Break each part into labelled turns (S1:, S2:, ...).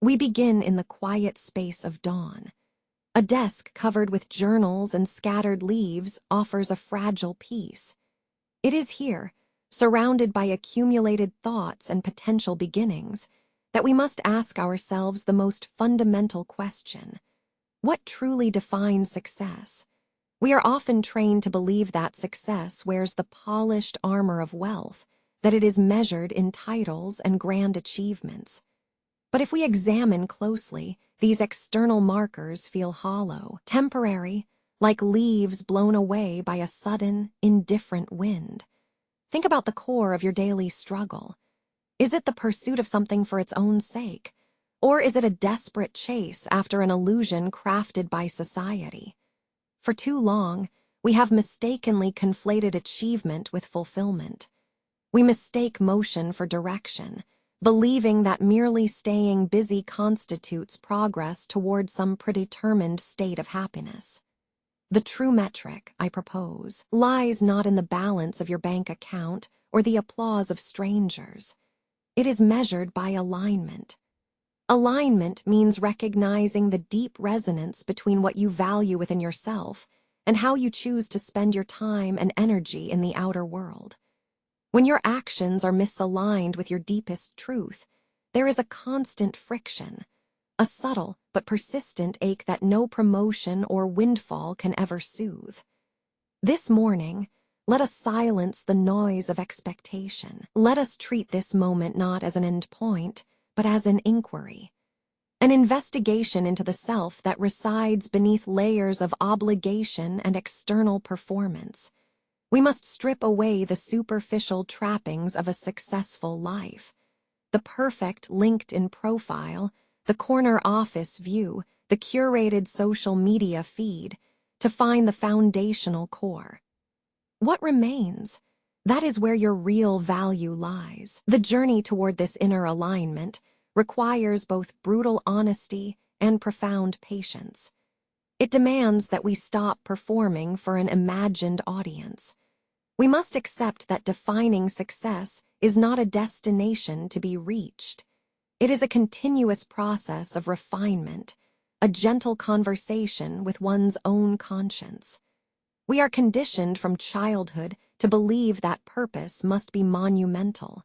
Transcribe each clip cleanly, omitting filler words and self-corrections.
S1: We begin in the quiet space of dawn. A desk covered with journals and scattered leaves offers a fragile peace. It is here, surrounded by accumulated thoughts and potential beginnings, that we must ask ourselves the most fundamental question: what truly defines success? We are often trained to believe that success wears the polished armor of wealth, that it is measured in titles and grand achievements. But if we examine closely, these external markers feel hollow, temporary, like leaves blown away by a sudden, indifferent wind. Think about the core of your daily struggle. Is it the pursuit of something for its own sake? Or is it a desperate chase after an illusion crafted by society? For too long, we have mistakenly conflated achievement with fulfillment. We mistake motion for direction, believing that merely staying busy constitutes progress toward some predetermined state of happiness. The true metric, I propose, lies not in the balance of your bank account or the applause of strangers. It is measured by alignment. Alignment means recognizing the deep resonance between what you value within yourself and how you choose to spend your time and energy in the outer world. When your actions are misaligned with your deepest truth, there is a constant friction, a subtle but persistent ache that no promotion or windfall can ever soothe. This morning, let us silence the noise of expectation. Let us treat this moment not as an end point, but as an inquiry, an investigation into the self that resides beneath layers of obligation and external performance. We must strip away the superficial trappings of a successful life, the perfect LinkedIn profile, the corner office view, the curated social media feed, to find the foundational core. What remains? That is where your real value lies. The journey toward this inner alignment requires both brutal honesty and profound patience. It demands that we stop performing for an imagined audience. We must accept that defining success is not a destination to be reached. It is a continuous process of refinement, a gentle conversation with one's own conscience. We are conditioned from childhood to believe that purpose must be monumental,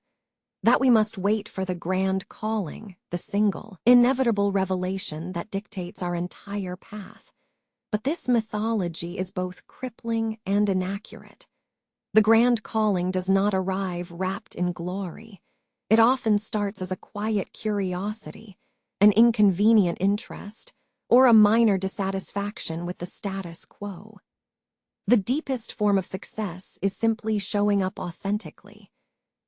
S1: that we must wait for the grand calling, the single, inevitable revelation that dictates our entire path. But this mythology is both crippling and inaccurate. The grand calling does not arrive wrapped in glory. It often starts as a quiet curiosity, an inconvenient interest, or a minor dissatisfaction with the status quo. The deepest form of success is simply showing up authentically.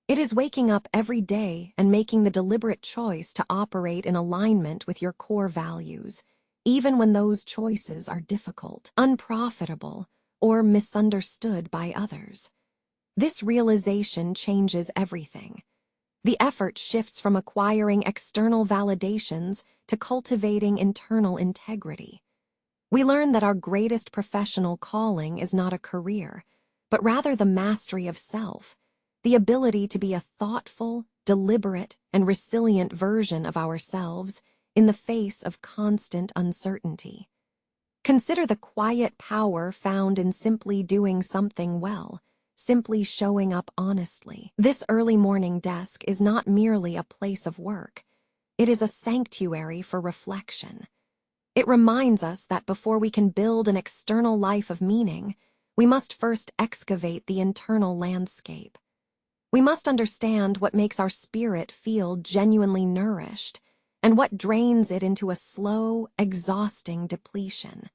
S1: It is waking up every day and making the deliberate choice to operate in alignment with your core values, even when those choices are difficult, unprofitable, or misunderstood by others. This realization changes everything. The effort shifts from acquiring external validations to cultivating internal integrity. We learn that our greatest professional calling is not a career, but rather the mastery of self, the ability to be a thoughtful, deliberate, and resilient version of ourselves in the face of constant uncertainty. Consider the quiet power found in simply doing something well, simply showing up honestly. This early morning desk is not merely a place of work. It is a sanctuary for reflection. It reminds us that before we can build an external life of meaning, we must first excavate the internal landscape. We must understand what makes our spirit feel genuinely nourished and what drains it into a slow, exhausting depletion.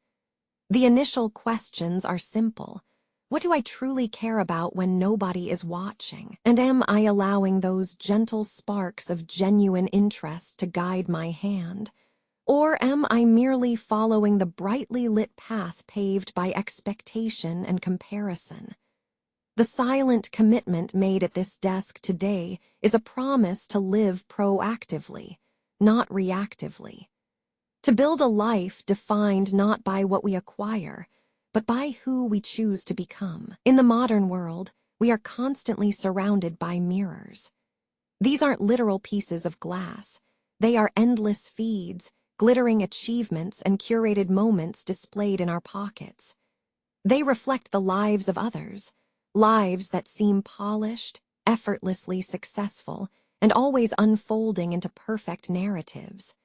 S1: The initial questions are simple. What do I truly care about when nobody is watching? And am I allowing those gentle sparks of genuine interest to guide my hand? Or am I merely following the brightly lit path paved by expectation and comparison? The silent commitment made at this desk today is a promise to live proactively, not reactively. To build a life defined not by what we acquire, but by who we choose to become. In the modern world, we are constantly surrounded by mirrors. These aren't literal pieces of glass. They are endless feeds, glittering achievements and curated moments displayed in our pockets. They reflect the lives of others, lives that seem polished, effortlessly successful, and always unfolding into perfect narratives.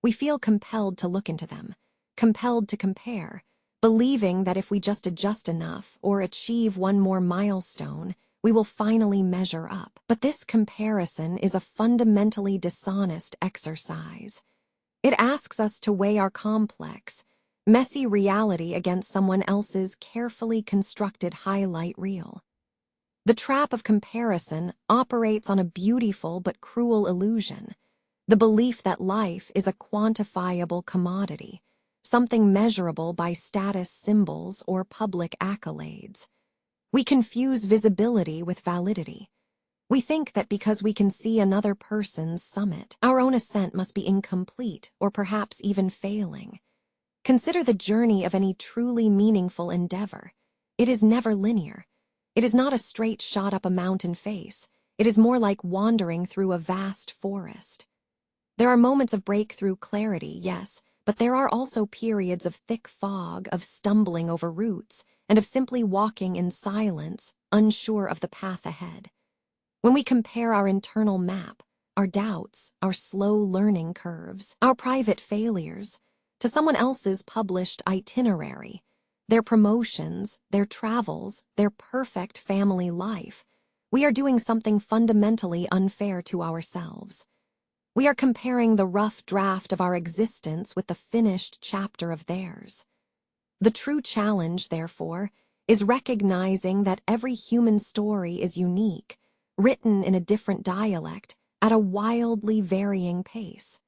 S1: We feel compelled to look into them, compelled to compare, believing that if we just adjust enough or achieve one more milestone, we will finally measure up. But this comparison is a fundamentally dishonest exercise. It asks us to weigh our complex, messy reality against someone else's carefully constructed highlight reel. The trap of comparison operates on a beautiful but cruel illusion, the belief that life is a quantifiable commodity, something measurable by status symbols or public accolades. We confuse visibility with validity. We think that because we can see another person's summit, our own ascent must be incomplete or perhaps even failing. Consider the journey of any truly meaningful endeavor. It is never linear. It is not a straight shot up a mountain face. It is more like wandering through a vast forest. There are moments of breakthrough clarity, yes, but there are also periods of thick fog, of stumbling over roots, and of simply walking in silence, unsure of the path ahead. When we compare our internal map, our doubts, our slow learning curves, our private failures, to someone else's published itinerary, their promotions, their travels, their perfect family life, we are doing something fundamentally unfair to ourselves. We are comparing the rough draft of our existence with the finished chapter of theirs. The true challenge, therefore, is recognizing that every human story is unique, written in a different dialect, at a wildly varying pace.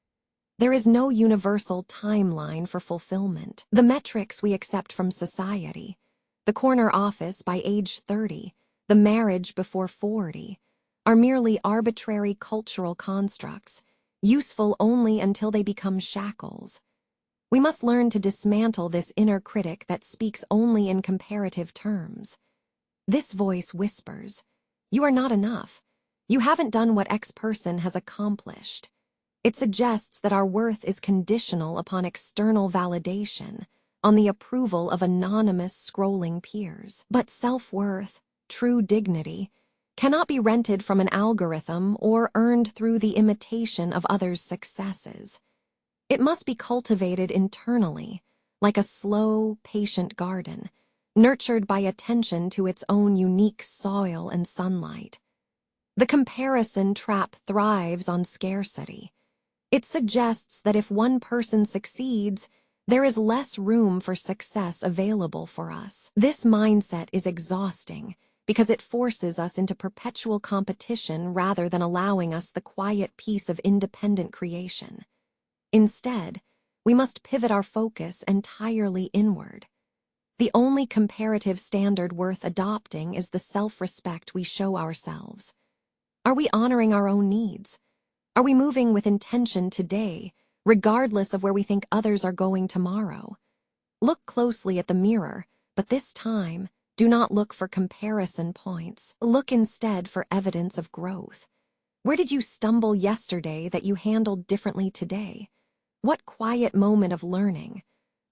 S1: There is no universal timeline for fulfillment. The metrics we accept from society, the corner office by age 30, the marriage before 40, are merely arbitrary cultural constructs, useful only until they become shackles. We must learn to dismantle this inner critic that speaks only in comparative terms. This voice whispers, "You are not enough. You haven't done what X person has accomplished." It suggests that our worth is conditional upon external validation, on the approval of anonymous scrolling peers. But self-worth, true dignity, cannot be rented from an algorithm or earned through the imitation of others' successes. It must be cultivated internally, like a slow, patient garden, nurtured by attention to its own unique soil and sunlight. The comparison trap thrives on scarcity. It suggests that if one person succeeds, there is less room for success available for us. This mindset is exhausting because it forces us into perpetual competition rather than allowing us the quiet peace of independent creation. Instead, we must pivot our focus entirely inward. The only comparative standard worth adopting is the self-respect we show ourselves. Are we honoring our own needs? Are we moving with intention today, regardless of where we think others are going tomorrow? Look closely at the mirror, but this time, do not look for comparison points. Look instead for evidence of growth. Where did you stumble yesterday that you handled differently today? What quiet moment of learning,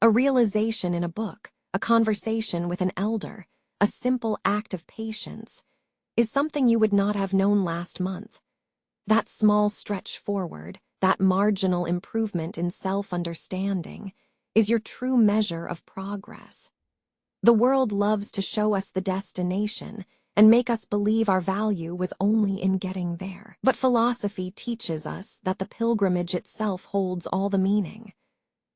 S1: a realization in a book, a conversation with an elder, a simple act of patience, is something you would not have known last month? That small stretch forward, that marginal improvement in self-understanding, is your true measure of progress. The world loves to show us the destination and make us believe our value was only in getting there. But philosophy teaches us that the pilgrimage itself holds all the meaning.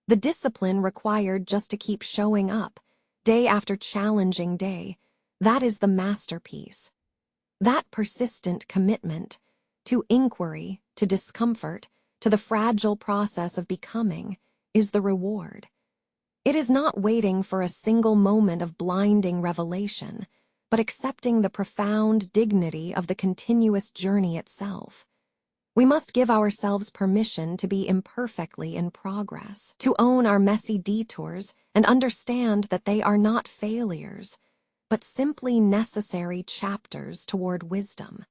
S1: The discipline required just to keep showing up, day after challenging day, that is the masterpiece. That persistent commitment to inquiry, to discomfort, to the fragile process of becoming, is the reward. It is not waiting for a single moment of blinding revelation, but accepting the profound dignity of the continuous journey itself. We must give ourselves permission to be imperfectly in progress, to own our messy detours and understand that they are not failures, but simply necessary chapters toward wisdom.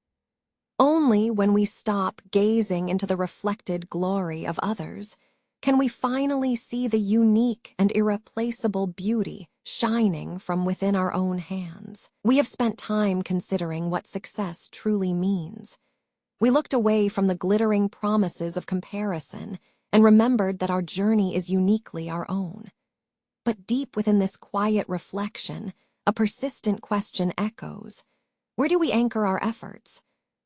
S1: Only when we stop gazing into the reflected glory of others can we finally see the unique and irreplaceable beauty shining from within our own hands. We have spent time considering what success truly means. We looked away from the glittering promises of comparison and remembered that our journey is uniquely our own. But deep within this quiet reflection, a persistent question echoes. Where do we anchor our efforts?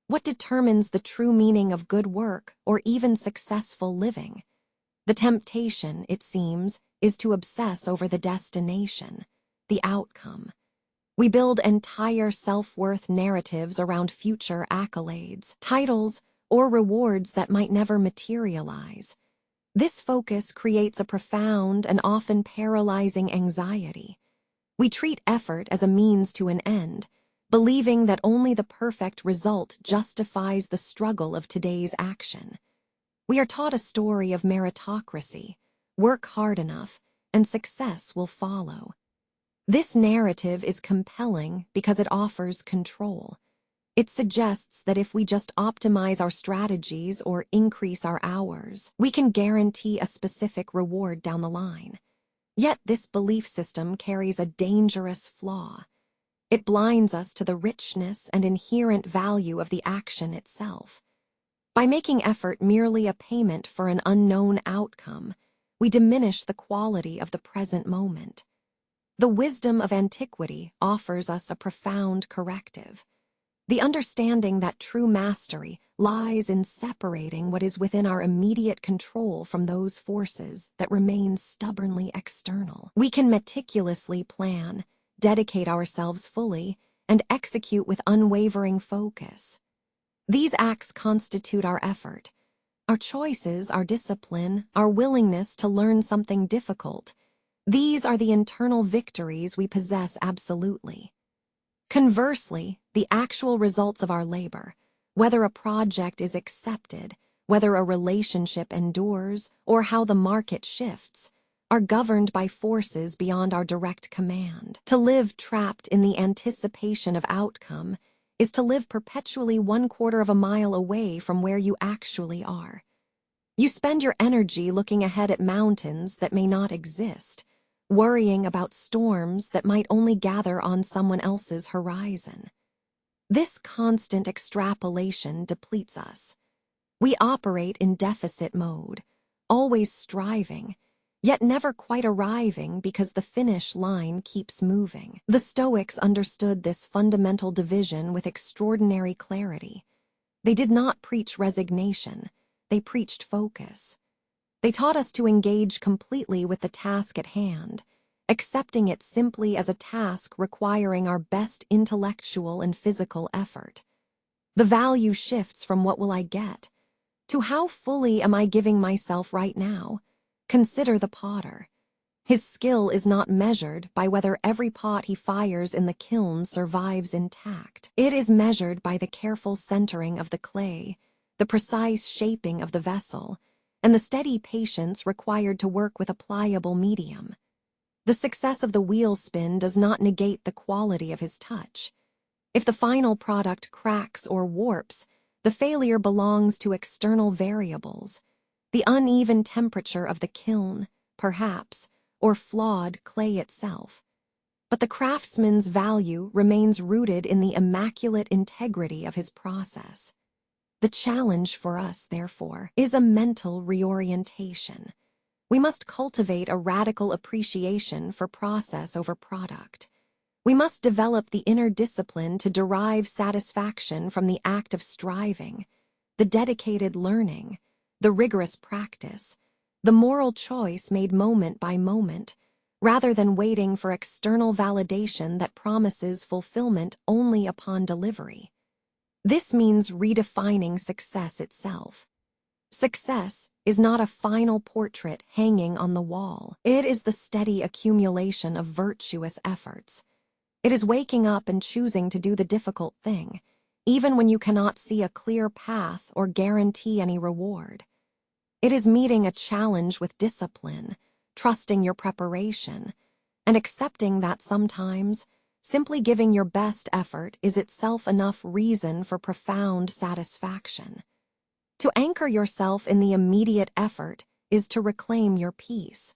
S1: What determines the true meaning of good work or even successful living? The temptation, it seems, is to obsess over the destination, the outcome. We build entire self-worth narratives around future accolades, titles, or rewards that might never materialize. This focus creates a profound and often paralyzing anxiety. We treat effort as a means to an end, believing that only the perfect result justifies the struggle of today's action. We are taught a story of meritocracy. Work hard enough, and success will follow. This narrative is compelling because it offers control. It suggests that if we just optimize our strategies or increase our hours, we can guarantee a specific reward down the line. Yet this belief system carries a dangerous flaw. It blinds us to the richness and inherent value of the action itself. By making effort merely a payment for an unknown outcome, we diminish the quality of the present moment. The wisdom of antiquity offers us a profound corrective. The understanding that true mastery lies in separating what is within our immediate control from those forces that remain stubbornly external. We can meticulously plan, dedicate ourselves fully, and execute with unwavering focus. These acts constitute our effort. Our choices, our discipline, our willingness to learn something difficult. These are the internal victories we possess absolutely. Conversely, the actual results of our labor, whether a project is accepted, whether a relationship endures, or how the market shifts, are governed by forces beyond our direct command. To live trapped in the anticipation of outcome is to live perpetually 1/4 of a mile away from where you actually are. You spend your energy looking ahead at mountains that may not exist, worrying about storms that might only gather on someone else's horizon. This constant extrapolation depletes us. We operate in deficit mode, always striving, yet never quite arriving because the finish line keeps moving. The Stoics understood this fundamental division with extraordinary clarity. They did not preach resignation, they preached focus. They taught us to engage completely with the task at hand, accepting it simply as a task requiring our best intellectual and physical effort. The value shifts from what will I get to how fully am I giving myself right now. Consider the potter. His skill is not measured by whether every pot he fires in the kiln survives intact. It is measured by the careful centering of the clay, the precise shaping of the vessel, and the steady patience required to work with a pliable medium. The success of the wheel spin does not negate the quality of his touch. If the final product cracks or warps, the failure belongs to external variables. The uneven temperature of the kiln, perhaps, or flawed clay itself. But the craftsman's value remains rooted in the immaculate integrity of his process. The challenge for us, therefore, is a mental reorientation. We must cultivate a radical appreciation for process over product. We must develop the inner discipline to derive satisfaction from the act of striving, the dedicated learning, the rigorous practice, the moral choice made moment by moment, rather than waiting for external validation that promises fulfillment only upon delivery. This means redefining success itself. Success is not a final portrait hanging on the wall. It is the steady accumulation of virtuous efforts. It is waking up and choosing to do the difficult thing, even when you cannot see a clear path or guarantee any reward. It is meeting a challenge with discipline, trusting your preparation, and accepting that sometimes Simply giving your best effort is itself enough reason for profound satisfaction. To anchor yourself in the immediate effort is to reclaim your peace.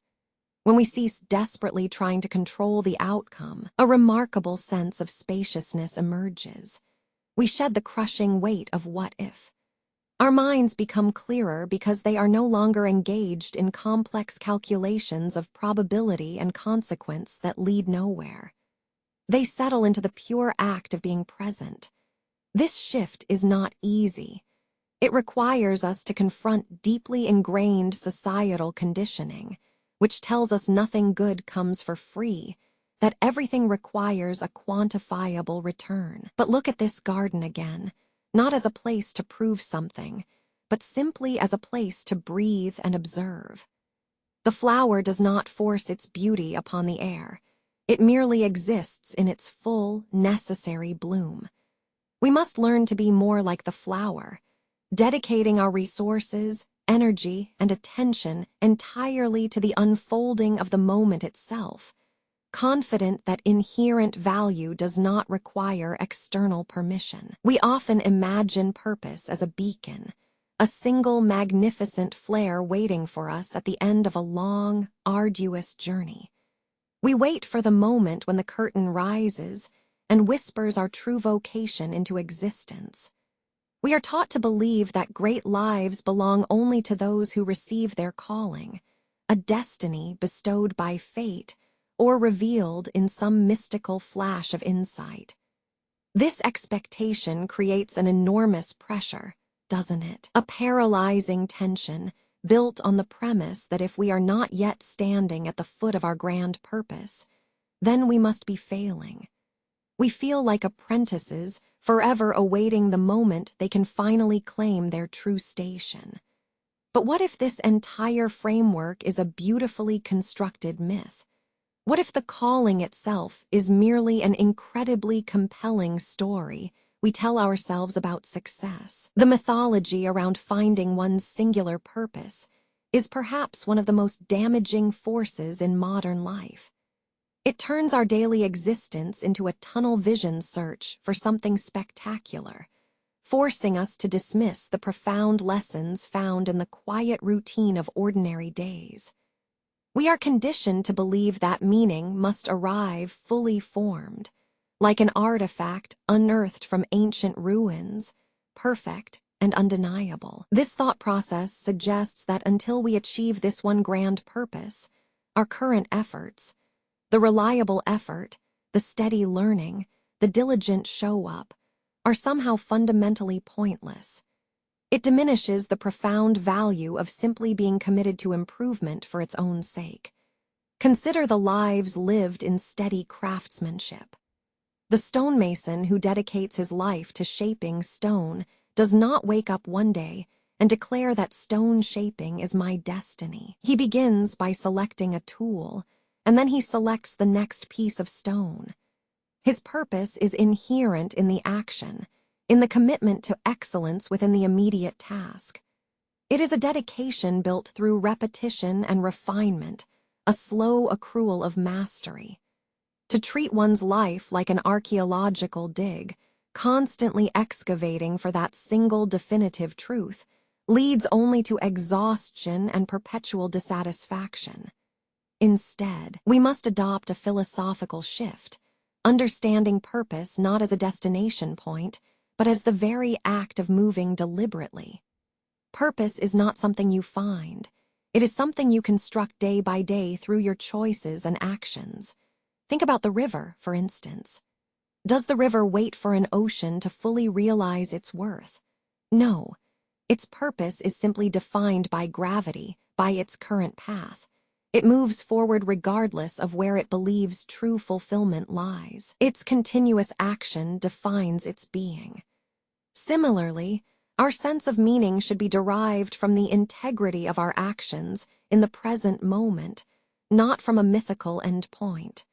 S1: When we cease desperately trying to control the outcome, a remarkable sense of spaciousness emerges. We shed the crushing weight of what if. Our minds become clearer because they are no longer engaged in complex calculations of probability and consequence that lead nowhere. They settle into the pure act of being present. This shift is not easy. It requires us to confront deeply ingrained societal conditioning, which tells us nothing good comes for free, that everything requires a quantifiable return. But look at this garden again, not as a place to prove something, but simply as a place to breathe and observe. The flower does not force its beauty upon the air. It merely exists in its full, necessary bloom. We must learn to be more like the flower, dedicating our resources, energy, and attention entirely to the unfolding of the moment itself, confident that inherent value does not require external permission. We often imagine purpose as a beacon, a single magnificent flare waiting for us at the end of a long, arduous journey. We wait for the moment when the curtain rises and whispers our true vocation into existence. We are taught to believe that great lives belong only to those who receive their calling, a destiny bestowed by fate or revealed in some mystical flash of insight. This expectation creates an enormous pressure, doesn't it? A paralyzing tension built on the premise that if we are not yet standing at the foot of our grand purpose, then we must be failing. We feel like apprentices forever awaiting the moment they can finally claim their true station. But what if this entire framework is a beautifully constructed myth? What if the calling itself is merely an incredibly compelling story we tell ourselves about success? The mythology around finding one's singular purpose is perhaps one of the most damaging forces in modern life. It turns our daily existence into a tunnel vision search for something spectacular, forcing us to dismiss the profound lessons found in the quiet routine of ordinary days. We are conditioned to believe that meaning must arrive fully formed, like an artifact unearthed from ancient ruins, perfect and undeniable. This thought process suggests that until we achieve this one grand purpose, our current efforts, the reliable effort, the steady learning, the diligent show-up, are somehow fundamentally pointless. It diminishes the profound value of simply being committed to improvement for its own sake. Consider the lives lived in steady craftsmanship. The stonemason who dedicates his life to shaping stone does not wake up one day and declare that stone shaping is my destiny. He begins by selecting a tool, and then he selects the next piece of stone. His purpose is inherent in the action, in the commitment to excellence within the immediate task. It is a dedication built through repetition and refinement, a slow accrual of mastery. To treat one's life like an archaeological dig, constantly excavating for that single definitive truth, leads only to exhaustion and perpetual dissatisfaction. Instead, we must adopt a philosophical shift, understanding purpose not as a destination point, but as the very act of moving deliberately. Purpose is not something you find. It is something you construct day by day through your choices and actions. Think about the river, for instance. Does the river wait for an ocean to fully realize its worth? No. Its purpose is simply defined by gravity, by its current path. It moves forward regardless of where it believes true fulfillment lies. Its continuous action defines its being. Similarly, our sense of meaning should be derived from the integrity of our actions in the present moment, not from a mythical endpoint.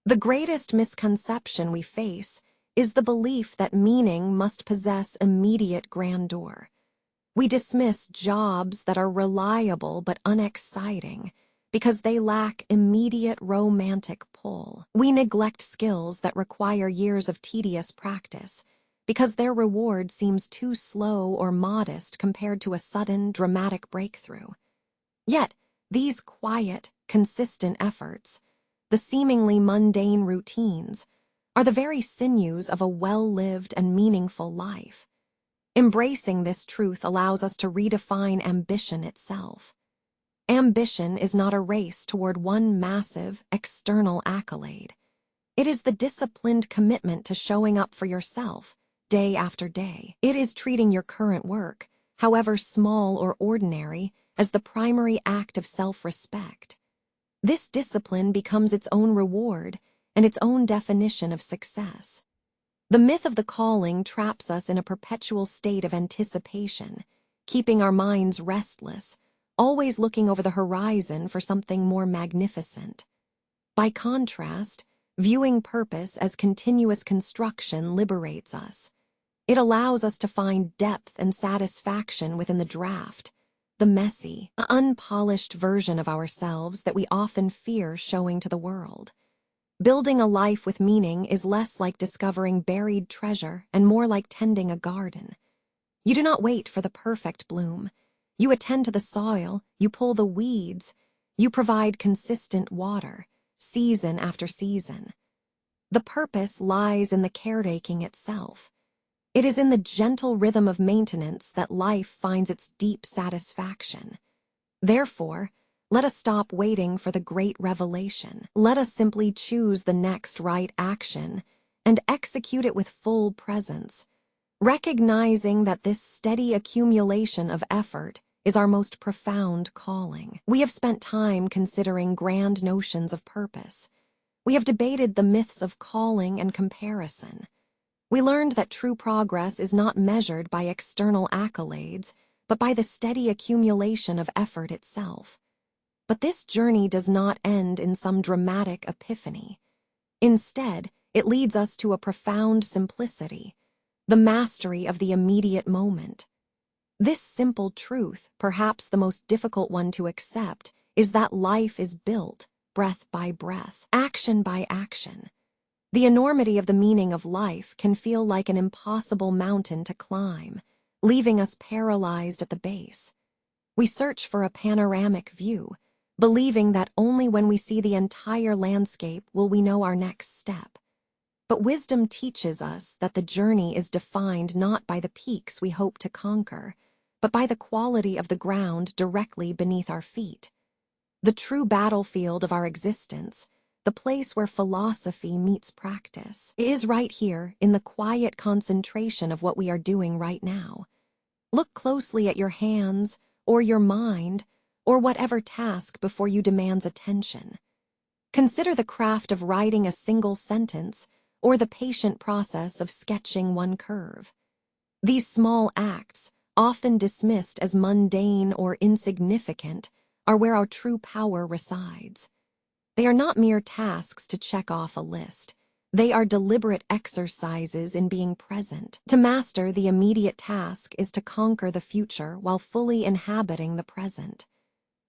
S1: The greatest misconception we face is the belief that meaning must possess immediate grandeur. We dismiss jobs that are reliable but unexciting because they lack immediate romantic pull. We neglect skills that require years of tedious practice because their reward seems too slow or modest compared to a sudden, dramatic breakthrough. Yet, these quiet, consistent efforts, the seemingly mundane routines, are the very sinews of a well-lived and meaningful life. Embracing this truth allows us to redefine ambition itself. Ambition is not a race toward one massive, external accolade. It is the disciplined commitment to showing up for yourself, day after day. It is treating your current work, however small or ordinary, as the primary act of self-respect. This discipline becomes its own reward and its own definition of success. The myth of the calling traps us in a perpetual state of anticipation, keeping our minds restless, always looking over the horizon for something more magnificent. By contrast, viewing purpose as continuous construction liberates us. It allows us to find depth and satisfaction within the draft, the messy, unpolished version of ourselves that we often fear showing to the world. Building a life with meaning is less like discovering buried treasure and more like tending a garden. You do not wait for the perfect bloom. You attend to the soil, you pull the weeds, you provide consistent water, season after season. The purpose lies in the caretaking itself. It is in the gentle rhythm of maintenance that life finds its deep satisfaction. Therefore, let us stop waiting for the great revelation. Let us simply choose the next right action and execute it with full presence, recognizing that this steady accumulation of effort is our most profound calling. We have spent time considering grand notions of purpose. We have debated the myths of calling and comparison. We learned that true progress is not measured by external accolades, but by the steady accumulation of effort itself. But this journey does not end in some dramatic epiphany. Instead, it leads us to a profound simplicity, the mastery of the immediate moment. This simple truth, perhaps the most difficult one to accept, is that life is built, breath by breath, action by action. The enormity of the meaning of life can feel like an impossible mountain to climb, leaving us paralyzed at the base. We search for a panoramic view, believing that only when we see the entire landscape will we know our next step. But wisdom teaches us that the journey is defined not by the peaks we hope to conquer, but by the quality of the ground directly beneath our feet. The true battlefield of our existence, the place where philosophy meets practice, is right here in the quiet concentration of what we are doing right now. Look closely at your hands, or your mind, or whatever task before you demands attention. Consider the craft of writing a single sentence, or the patient process of sketching one curve. These small acts, often dismissed as mundane or insignificant, are where our true power resides. They are not mere tasks to check off a list. They are deliberate exercises in being present. To master the immediate task is to conquer the future while fully inhabiting the present.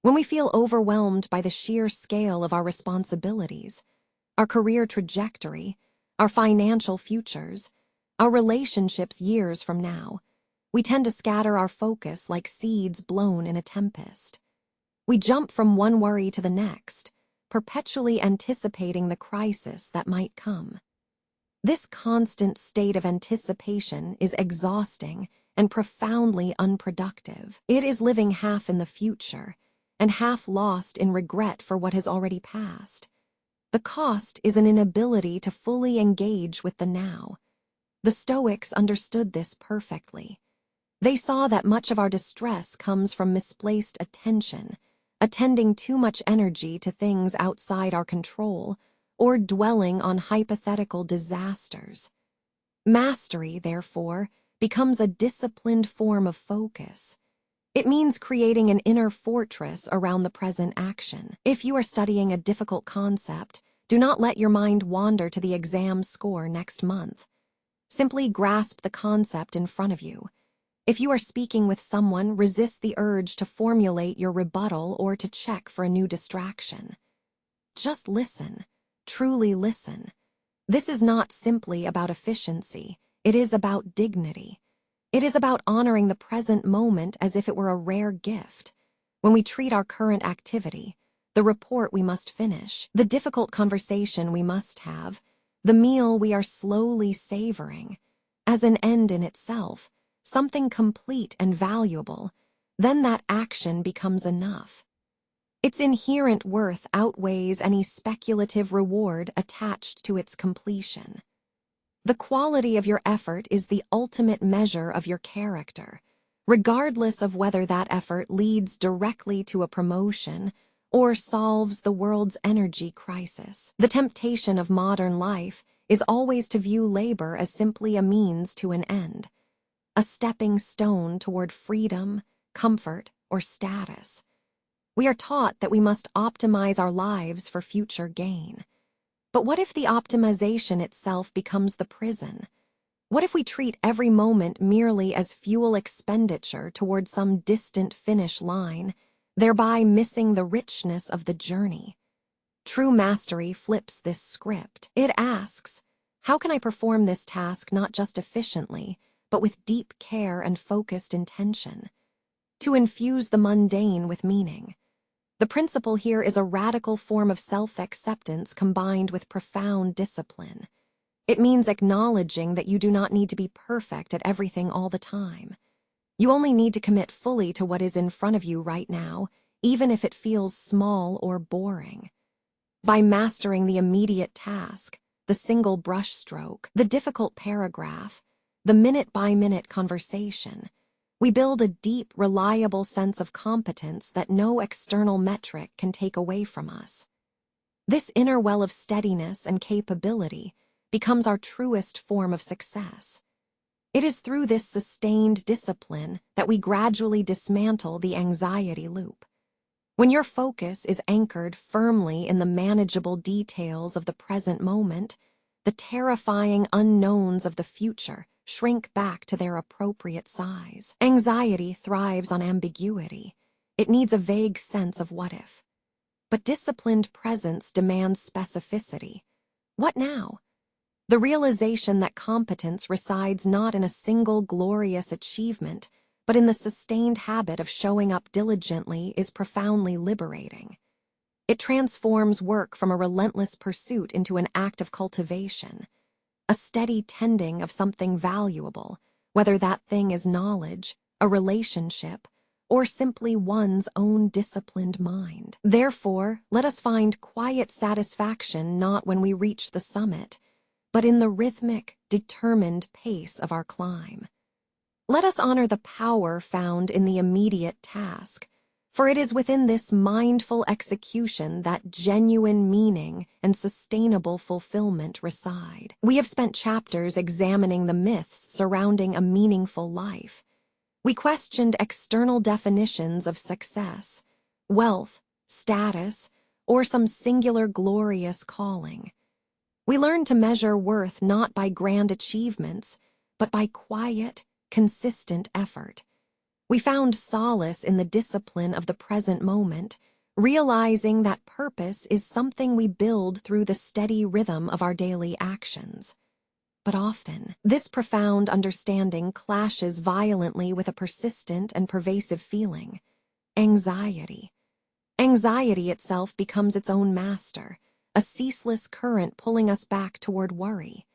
S1: When we feel overwhelmed by the sheer scale of our responsibilities, our career trajectory, our financial futures, our relationships years from now, we tend to scatter our focus like seeds blown in a tempest. We jump from one worry to the next, perpetually anticipating the crisis that might come. This constant state of anticipation is exhausting and profoundly unproductive. It is living half in the future and half lost in regret for what has already passed. The cost is an inability to fully engage with the now. The Stoics understood this perfectly. They saw that much of our distress comes from misplaced attention, attending too much energy to things outside our control, or dwelling on hypothetical disasters. Mastery, therefore, becomes a disciplined form of focus. It means creating an inner fortress around the present action. If you are studying a difficult concept, do not let your mind wander to the exam score next month. Simply grasp the concept in front of you. If you are speaking with someone, resist the urge to formulate your rebuttal or to check for a new distraction. Just listen. Truly listen. This is not simply about efficiency. It is about dignity. It is about honoring the present moment as if it were a rare gift. When we treat our current activity, the report we must finish, the difficult conversation we must have, the meal we are slowly savoring, as an end in itself, something complete and valuable, then that action becomes enough. Its inherent worth outweighs any speculative reward attached to its completion. The quality of your effort is the ultimate measure of your character, regardless of whether that effort leads directly to a promotion or solves the world's energy crisis. The temptation of modern life is always to view labor as simply a means to an end, a stepping stone toward freedom, comfort, or status. We are taught that we must optimize our lives for future gain. But what if the optimization itself becomes the prison? What if we treat every moment merely as fuel expenditure toward some distant finish line, thereby missing the richness of the journey? True mastery flips this script. It asks, how can I perform this task not just efficiently, but with deep care and focused intention? To infuse the mundane with meaning. The principle here is a radical form of self-acceptance combined with profound discipline. It means acknowledging that you do not need to be perfect at everything all the time. You only need to commit fully to what is in front of you right now, even if it feels small or boring. By mastering the immediate task, the single brushstroke, the difficult paragraph, the minute-by-minute conversation, we build a deep, reliable sense of competence that no external metric can take away from us. This inner well of steadiness and capability becomes our truest form of success. It is through this sustained discipline that we gradually dismantle the anxiety loop. When your focus is anchored firmly in the manageable details of the present moment, the terrifying unknowns of the future shrink back to their appropriate size. Anxiety thrives on ambiguity. It needs a vague sense of what if. But disciplined presence demands specificity. What now? The realization that competence resides not in a single glorious achievement, but in the sustained habit of showing up diligently is profoundly liberating. It transforms work from a relentless pursuit into an act of cultivation, a steady tending of something valuable, whether that thing is knowledge, a relationship, or simply one's own disciplined mind. Therefore, let us find quiet satisfaction not when we reach the summit, but in the rhythmic, determined pace of our climb. Let us honor the power found in the immediate task, for it is within this mindful execution that genuine meaning and sustainable fulfillment reside. We have spent chapters examining the myths surrounding a meaningful life. We questioned external definitions of success, wealth, status, or some singular glorious calling. We learned to measure worth not by grand achievements, but by quiet, consistent effort. We found solace in the discipline of the present moment, realizing that purpose is something we build through the steady rhythm of our daily actions. But often, this profound understanding clashes violently with a persistent and pervasive feeling: anxiety. Anxiety itself becomes its own master, a ceaseless current pulling us back toward worry.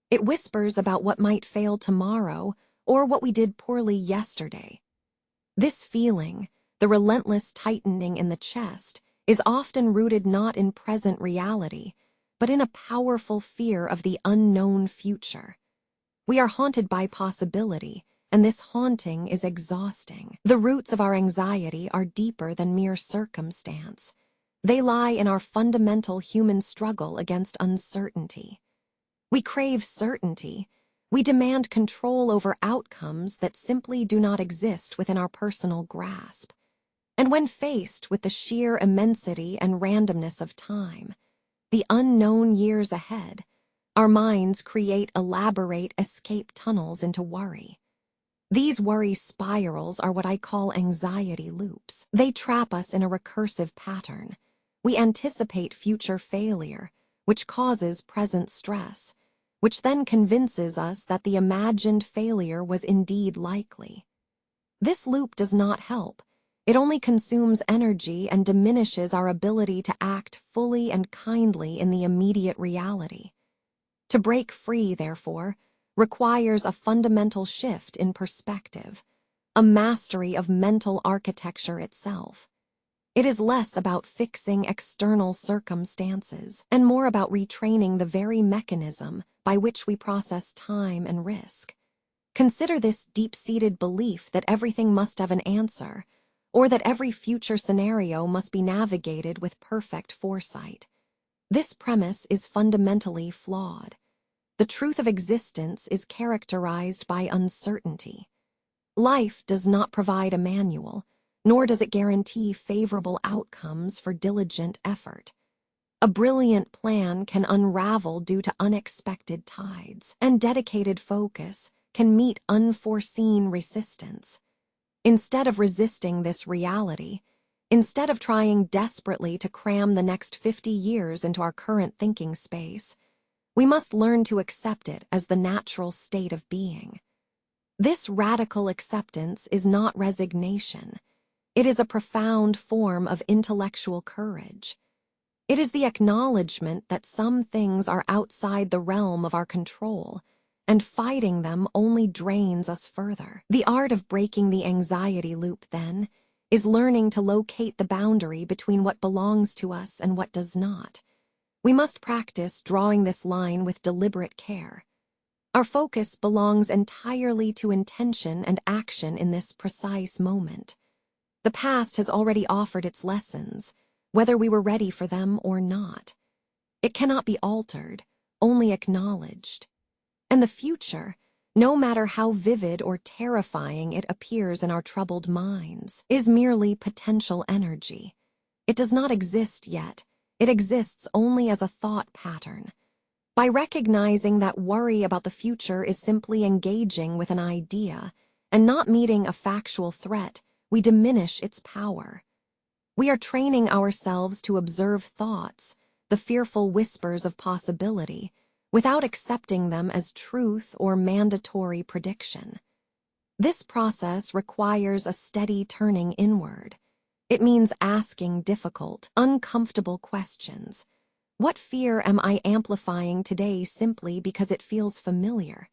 S1: It whispers about what might fail tomorrow or what we did poorly yesterday. This feeling, the relentless tightening in the chest, is often rooted not in present reality, but in a powerful fear of the unknown future. We are haunted by possibility, and this haunting is exhausting. The roots of our anxiety are deeper than mere circumstance. They lie in our fundamental human struggle against uncertainty. We crave certainty. We demand control over outcomes that simply do not exist within our personal grasp. And when faced with the sheer immensity and randomness of time, the unknown years ahead, our minds create elaborate escape tunnels into worry. These worry spirals are what I call anxiety loops. They trap us in a recursive pattern. We anticipate future failure, which causes present stress, which then convinces us that the imagined failure was indeed likely. This loop does not help. It only consumes energy and diminishes our ability to act fully and kindly in the immediate reality. To break free, therefore, requires a fundamental shift in perspective, a mastery of mental architecture itself. It is less about fixing external circumstances and more about retraining the very mechanism by which we process time and risk. Consider this deep-seated belief that everything must have an answer, or that every future scenario must be navigated with perfect foresight. This premise is fundamentally flawed. The truth of existence is characterized by uncertainty. Life does not provide a manual, nor does it guarantee favorable outcomes for diligent effort. A brilliant plan can unravel due to unexpected tides, and dedicated focus can meet unforeseen resistance. Instead of resisting this reality, instead of trying desperately to cram the next 50 years into our current thinking space, we must learn to accept it as the natural state of being. This radical acceptance is not resignation. It is a profound form of intellectual courage. It is the acknowledgement that some things are outside the realm of our control, and fighting them only drains us further. The art of breaking the anxiety loop, then, is learning to locate the boundary between what belongs to us and what does not. We must practice drawing this line with deliberate care. Our focus belongs entirely to intention and action in this precise moment. The past has already offered its lessons, whether we were ready for them or not. It cannot be altered, only acknowledged. And the future, no matter how vivid or terrifying it appears in our troubled minds, is merely potential energy. It does not exist yet. It exists only as a thought pattern. By recognizing that worry about the future is simply engaging with an idea and not meeting a factual threat, we diminish its power. We are training ourselves to observe thoughts, the fearful whispers of possibility, without accepting them as truth or mandatory prediction. This process requires a steady turning inward. It means asking difficult, uncomfortable questions. What fear am I amplifying today simply because it feels familiar?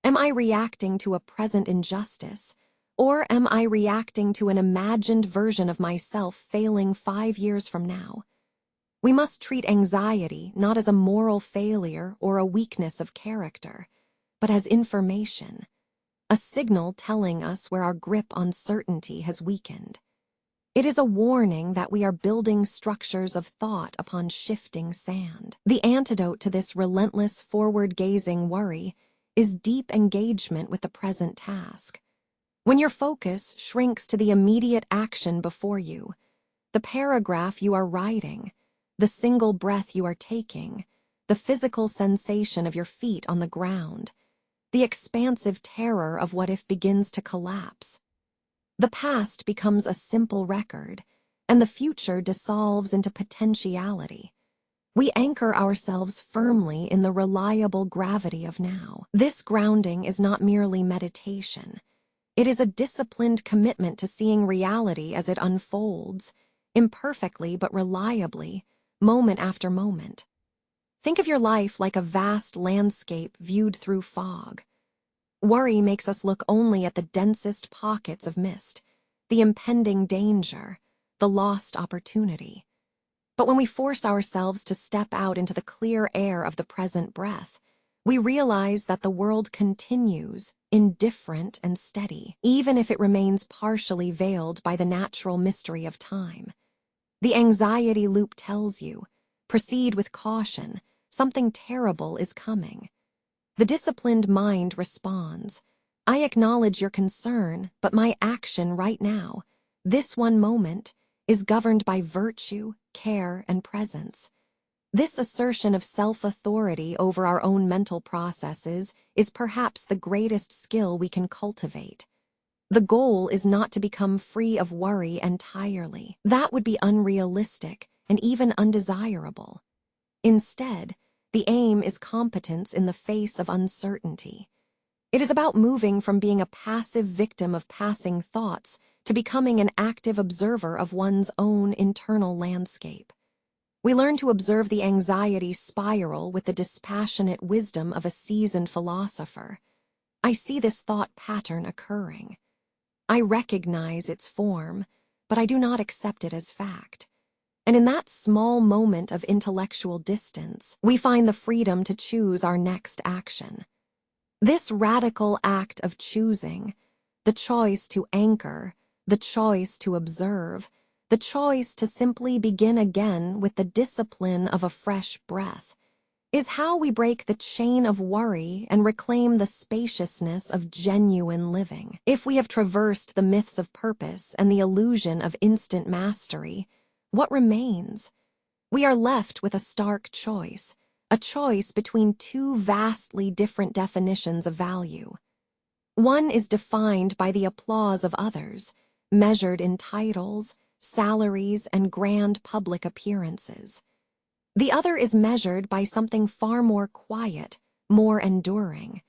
S1: Am I reacting to a present injustice, or am I reacting to an imagined version of myself failing 5 years from now? We must treat anxiety not as a moral failure or a weakness of character, but as information, a signal telling us where our grip on certainty has weakened. It is a warning that we are building structures of thought upon shifting sand. The antidote to this relentless forward-gazing worry is deep engagement with the present task. When your focus shrinks to the immediate action before you, the paragraph you are writing, the single breath you are taking, the physical sensation of your feet on the ground, the expansive terror of what if begins to collapse. The past becomes a simple record, and the future dissolves into potentiality. We anchor ourselves firmly in the reliable gravity of now. This grounding is not merely meditation. It is a disciplined commitment to seeing reality as it unfolds, imperfectly but reliably, moment after moment. Think of your life like a vast landscape viewed through fog. Worry makes us look only at the densest pockets of mist, the impending danger, the lost opportunity. But when we force ourselves to step out into the clear air of the present breath, we realize that the world continues, indifferent and steady, even if it remains partially veiled by the natural mystery of time. The anxiety loop tells you, proceed with caution, something terrible is coming. The disciplined mind responds, I acknowledge your concern, but my action right now, this one moment, is governed by virtue, care, and presence. This assertion of self-authority over our own mental processes is perhaps the greatest skill we can cultivate. The goal is not to become free of worry entirely. That would be unrealistic and even undesirable. Instead, the aim is competence in the face of uncertainty. It is about moving from being a passive victim of passing thoughts to becoming an active observer of one's own internal landscape. We learn to observe the anxiety spiral with the dispassionate wisdom of a seasoned philosopher. I see this thought pattern occurring. I recognize its form, but I do not accept it as fact. And in that small moment of intellectual distance, we find the freedom to choose our next action. This radical act of choosing, the choice to anchor, the choice to observe, the choice to simply begin again with the discipline of a fresh breath, is how we break the chain of worry and reclaim the spaciousness of genuine living. If we have traversed the myths of purpose and the illusion of instant mastery, what remains? We are left with a stark choice, a choice between two vastly different definitions of value. One is defined by the applause of others, measured in titles, salaries, and grand public appearances. The other is measured by something far more quiet, more enduring,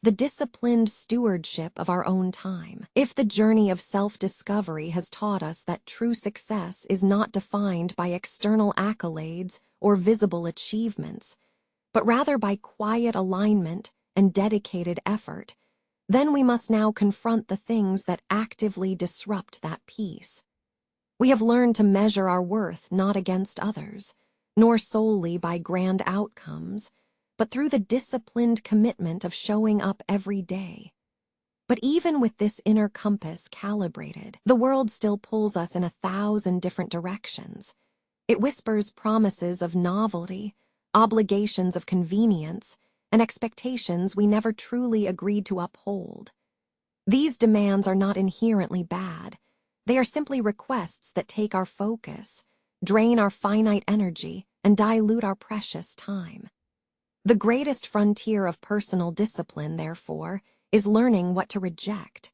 S1: the disciplined stewardship of our own time. If the journey of self-discovery has taught us that true success is not defined by external accolades or visible achievements, but rather by quiet alignment and dedicated effort, then we must now confront the things that actively disrupt that peace. We have learned to measure our worth not against others, nor solely by grand outcomes, but through the disciplined commitment of showing up every day. But even with this inner compass calibrated, the world still pulls us in 1,000 different directions. It whispers promises of novelty, obligations of convenience, and expectations we never truly agreed to uphold. These demands are not inherently bad. They are simply requests that take our focus, drain our finite energy, and dilute our precious time. The greatest frontier of personal discipline, therefore, is learning what to reject.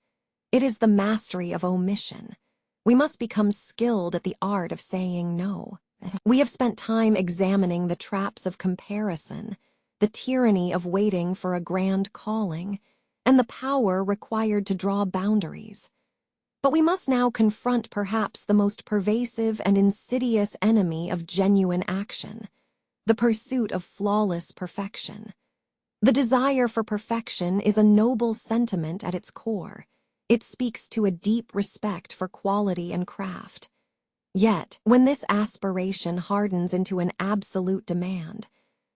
S1: It is the mastery of omission. We must become skilled at the art of saying no. We have spent time examining the traps of comparison, the tyranny of waiting for a grand calling, and the power required to draw boundaries. But we must now confront perhaps the most pervasive and insidious enemy of genuine action, the pursuit of flawless perfection. The desire for perfection is a noble sentiment at its core. It speaks to a deep respect for quality and craft. Yet, when this aspiration hardens into an absolute demand,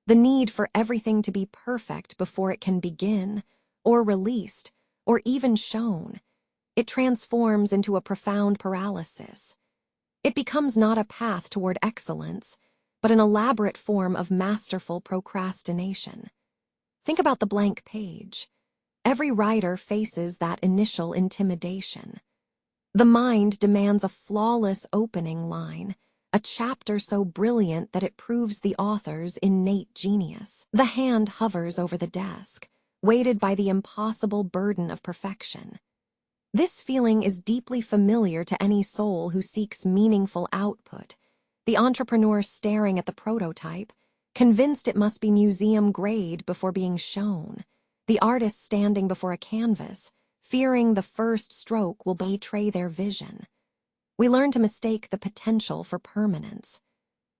S1: the need for everything to be perfect before it can begin, or released, or even shown, it transforms into a profound paralysis. It becomes not a path toward excellence, but an elaborate form of masterful procrastination. Think about the blank page. Every writer faces that initial intimidation. The mind demands a flawless opening line, a chapter so brilliant that it proves the author's innate genius. The hand hovers over the desk, weighted by the impossible burden of perfection. This feeling is deeply familiar to any soul who seeks meaningful output. The entrepreneur staring at the prototype, convinced it must be museum grade before being shown. The artist standing before a canvas, fearing the first stroke will betray their vision. We learn to mistake the potential for permanence.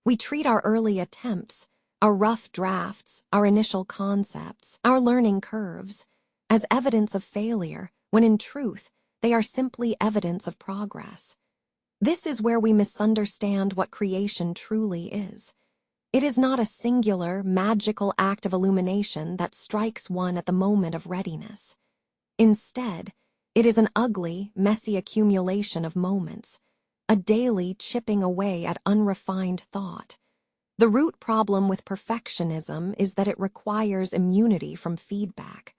S1: We treat our early attempts, our rough drafts, our initial concepts, our learning curves, as evidence of failure, when in truth, they are simply evidence of progress. This is where we misunderstand what creation truly is. It is not a singular, magical act of illumination that strikes one at the moment of readiness. Instead, it is an ugly, messy accumulation of moments, a daily chipping away at unrefined thought. The root problem with perfectionism is that it requires immunity from feedback.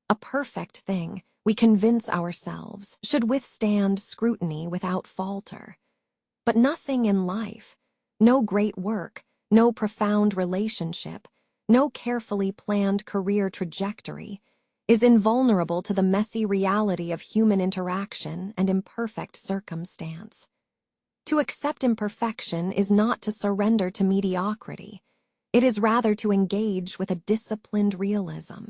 S1: A perfect thing, we convince ourselves, should withstand scrutiny without falter. But nothing in life, no great work, no profound relationship, no carefully planned career trajectory, is invulnerable to the messy reality of human interaction and imperfect circumstance. To accept imperfection is not to surrender to mediocrity. It is rather to engage with a disciplined realism.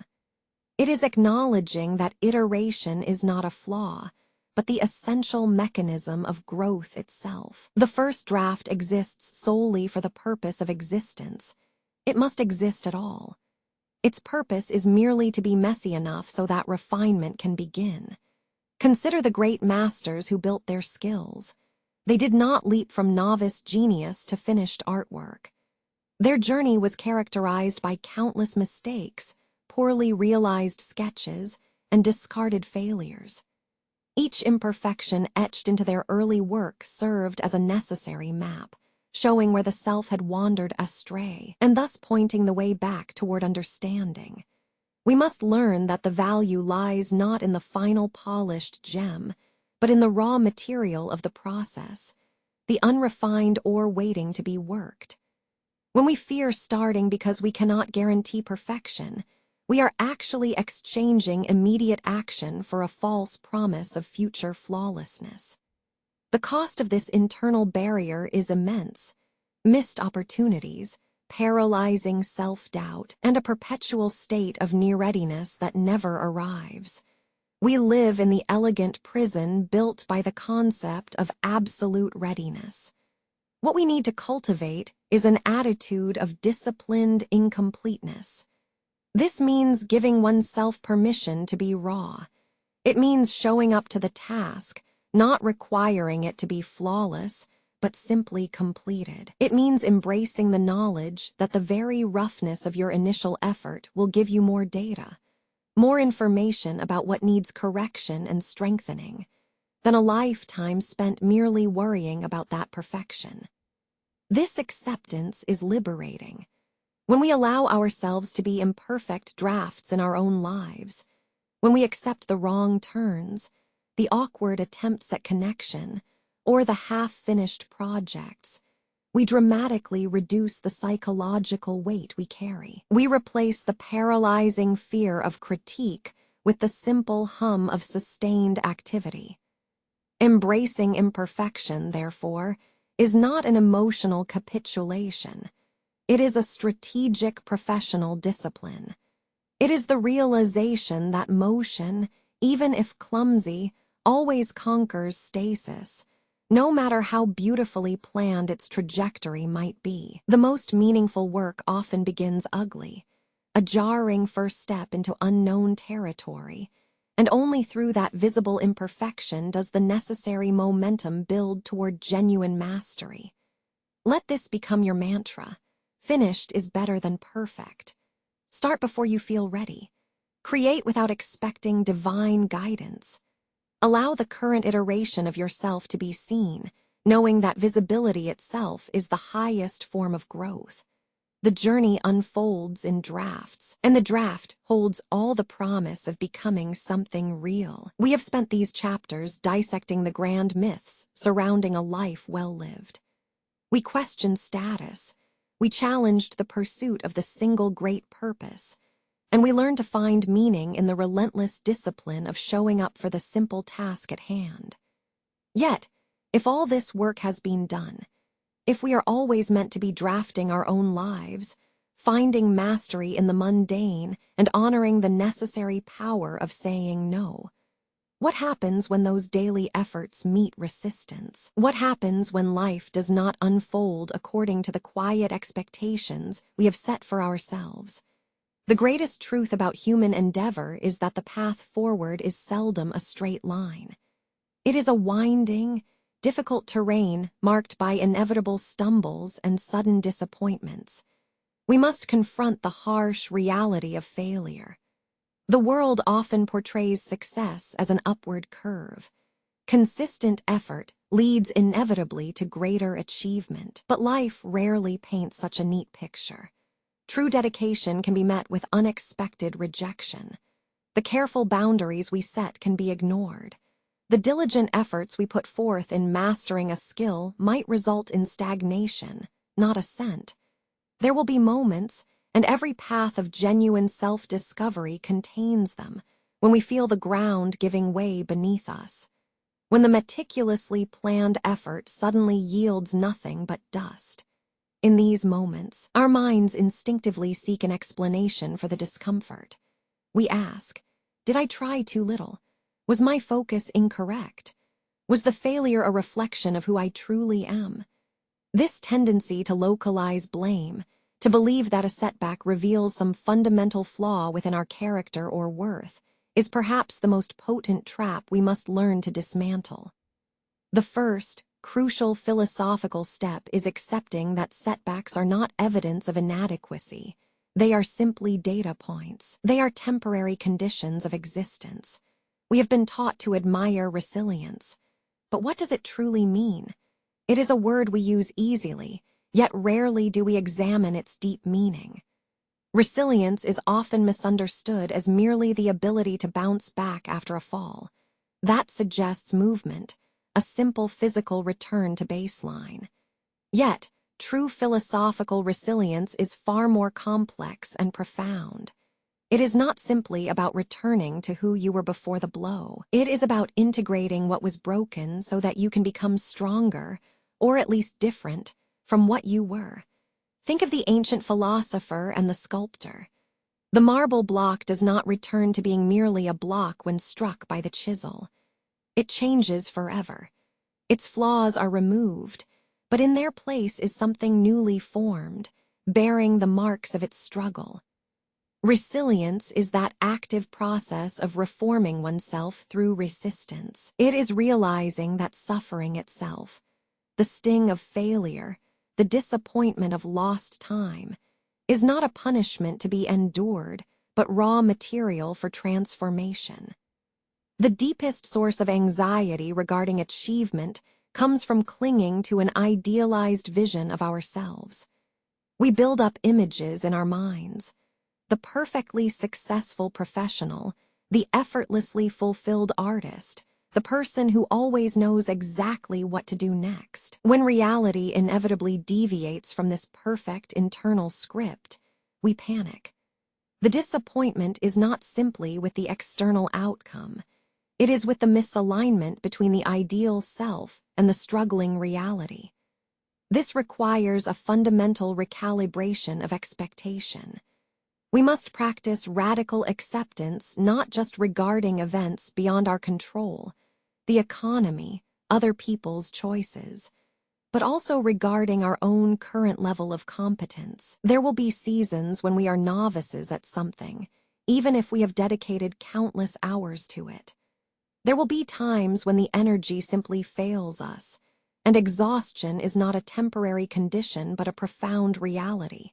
S1: It is acknowledging that iteration is not a flaw, but the essential mechanism of growth itself. The first draft exists solely for the purpose of existence. It must exist at all. Its purpose is merely to be messy enough so that refinement can begin. Consider the great masters who built their skills. They did not leap from novice genius to finished artwork. Their journey was characterized by countless mistakes, poorly realized sketches, and discarded failures. Each imperfection etched into their early work served as a necessary map, showing where the self had wandered astray, and thus pointing the way back toward understanding. We must learn that the value lies not in the final polished gem, but in the raw material of the process, the unrefined ore waiting to be worked. When we fear starting because we cannot guarantee perfection, we are actually exchanging immediate action for a false promise of future flawlessness. The cost of this internal barrier is immense: missed opportunities, paralyzing self-doubt, and a perpetual state of near-readiness that never arrives. We live in the elegant prison built by the concept of absolute readiness. What we need to cultivate is an attitude of disciplined incompleteness. This means giving oneself permission to be raw. It means showing up to the task, not requiring it to be flawless, but simply completed. It means embracing the knowledge that the very roughness of your initial effort will give you more data, more information about what needs correction and strengthening, than a lifetime spent merely worrying about that perfection. This acceptance is liberating. When we allow ourselves to be imperfect drafts in our own lives, when we accept the wrong turns, the awkward attempts at connection, or the half-finished projects, we dramatically reduce the psychological weight we carry. We replace the paralyzing fear of critique with the simple hum of sustained activity. Embracing imperfection, therefore, is not an emotional capitulation. It is a strategic professional discipline. It is the realization that motion, even if clumsy, always conquers stasis, no matter how beautifully planned its trajectory might be. The most meaningful work often begins ugly, a jarring first step into unknown territory, and only through that visible imperfection does the necessary momentum build toward genuine mastery. Let this become your mantra. Finished is better than perfect. Start before you feel ready. Create without expecting divine guidance. Allow the current iteration of yourself to be seen, knowing that visibility itself is the highest form of growth. The journey unfolds in drafts, and the draft holds all the promise of becoming something real. We have spent these chapters dissecting the grand myths surrounding a life well lived. We questioned status. We challenged the pursuit of the single great purpose, and we learned to find meaning in the relentless discipline of showing up for the simple task at hand. Yet, if all this work has been done, if we are always meant to be drafting our own lives, finding mastery in the mundane and honoring the necessary power of saying no, what happens when those daily efforts meet resistance? What happens when life does not unfold according to the quiet expectations we have set for ourselves? The greatest truth about human endeavor is that the path forward is seldom a straight line. It is a winding, difficult terrain marked by inevitable stumbles and sudden disappointments. We must confront the harsh reality of failure. The world often portrays success as an upward curve. Consistent effort leads inevitably to greater achievement, but life rarely paints such a neat picture. True dedication can be met with unexpected rejection. The careful boundaries we set can be ignored. The diligent efforts we put forth in mastering a skill might result in stagnation, not ascent. There will be moments, and every path of genuine self-discovery contains them, when we feel the ground giving way beneath us. When the meticulously planned effort suddenly yields nothing but dust. In these moments, our minds instinctively seek an explanation for the discomfort. We ask, did I try too little? Was my focus incorrect? Was the failure a reflection of who I truly am? This tendency to localize blame, to believe that a setback reveals some fundamental flaw within our character or worth, is perhaps the most potent trap we must learn to dismantle. The first, crucial philosophical step is accepting that setbacks are not evidence of inadequacy. They are simply data points. They are temporary conditions of existence. We have been taught to admire resilience. But what does it truly mean? It is a word we use easily, yet rarely do we examine its deep meaning. Resilience is often misunderstood as merely the ability to bounce back after a fall. That suggests movement, a simple physical return to baseline. Yet, true philosophical resilience is far more complex and profound. It is not simply about returning to who you were before the blow. It is about integrating what was broken so that you can become stronger, or at least different, from what you were. Think of the ancient philosopher and the sculptor. The marble block does not return to being merely a block when struck by the chisel. It changes forever. Its flaws are removed, but in their place is something newly formed, bearing the marks of its struggle. Resilience is that active process of reforming oneself through resistance. It is realizing that suffering itself, the sting of failure, the disappointment of lost time, is not a punishment to be endured, but raw material for transformation. The deepest source of anxiety regarding achievement comes from clinging to an idealized vision of ourselves. We build up images in our minds. The perfectly successful professional, the effortlessly fulfilled artist, the person who always knows exactly what to do next. When reality inevitably deviates from this perfect internal script, we panic. The disappointment is not simply with the external outcome. It is with the misalignment between the ideal self and the struggling reality. This requires a fundamental recalibration of expectation. We must practice radical acceptance not just regarding events beyond our control, the economy, other people's choices, but also regarding our own current level of competence. There will be seasons when we are novices at something, even if we have dedicated countless hours to it. There will be times when the energy simply fails us, and exhaustion is not a temporary condition but a profound reality.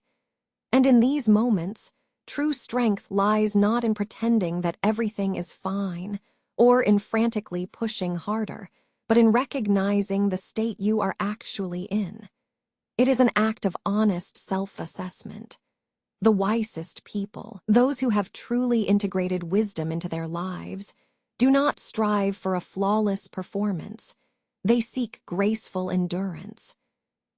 S1: And in these moments, true strength lies not in pretending that everything is fine, or in frantically pushing harder, but in recognizing the state you are actually in. It is an act of honest self-assessment. The wisest people, those who have truly integrated wisdom into their lives, do not strive for a flawless performance. They seek graceful endurance.